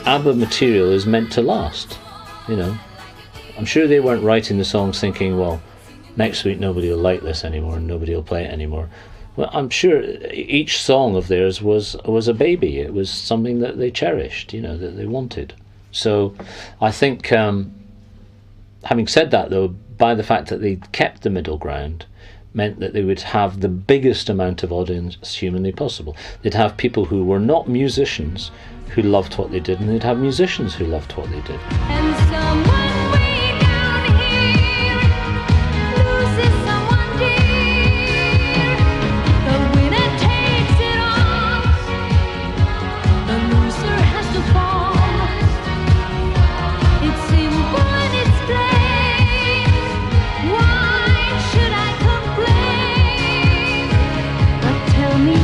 ABBA material is meant to last, I'm sure they weren't writing the songs thinking, well, next week nobody will like this anymore and nobody will play it anymore. Well, I'm sure each song of theirs was a baby. It was something that they cherished, that they wanted. So I think, having said that though, by the fact that they kept the middle ground, meant that they would have the biggest amount of audience humanly possible. They'd have people who were not musicians who loved what they did, and they'd have musicians who loved what they did. And someone way down here loses someone dear. The winner takes it all. The loser has to fall. It's simple and it's plain. Why should I complain? But tell me,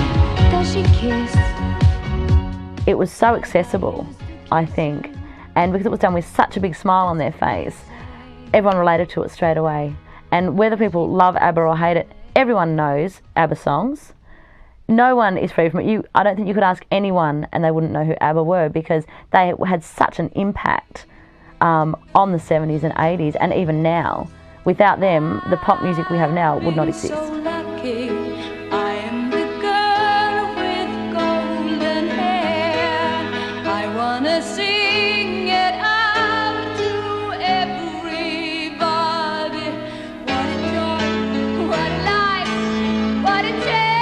does she kiss? It was so accessible, I think, and because it was done with such a big smile on their face, everyone related to it straight away. And whether people love ABBA or hate it, everyone knows ABBA songs. No one is free from it. I don't think you could ask anyone and they wouldn't know who ABBA were, because they had such an impact on the 70s and 80s, and even now. Without them, the pop music we have now would not exist. So lucky, I am the girl with golden hair. I wanna sing it out to everybody. What a joy, what a life, what a chance.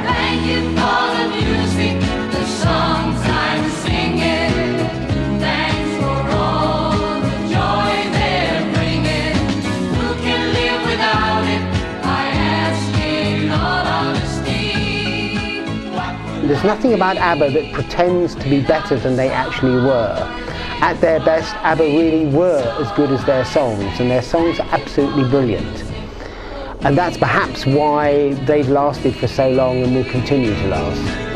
Thank you for the music, the songs I'm singing. Thanks for all the joy they're bringing. Who can live without There's nothing about Abba that pretends to be better than they actually were. At their best, Abba really were as good as their songs, and their songs are absolutely brilliant. And that's perhaps why they've lasted for so long and will continue to last.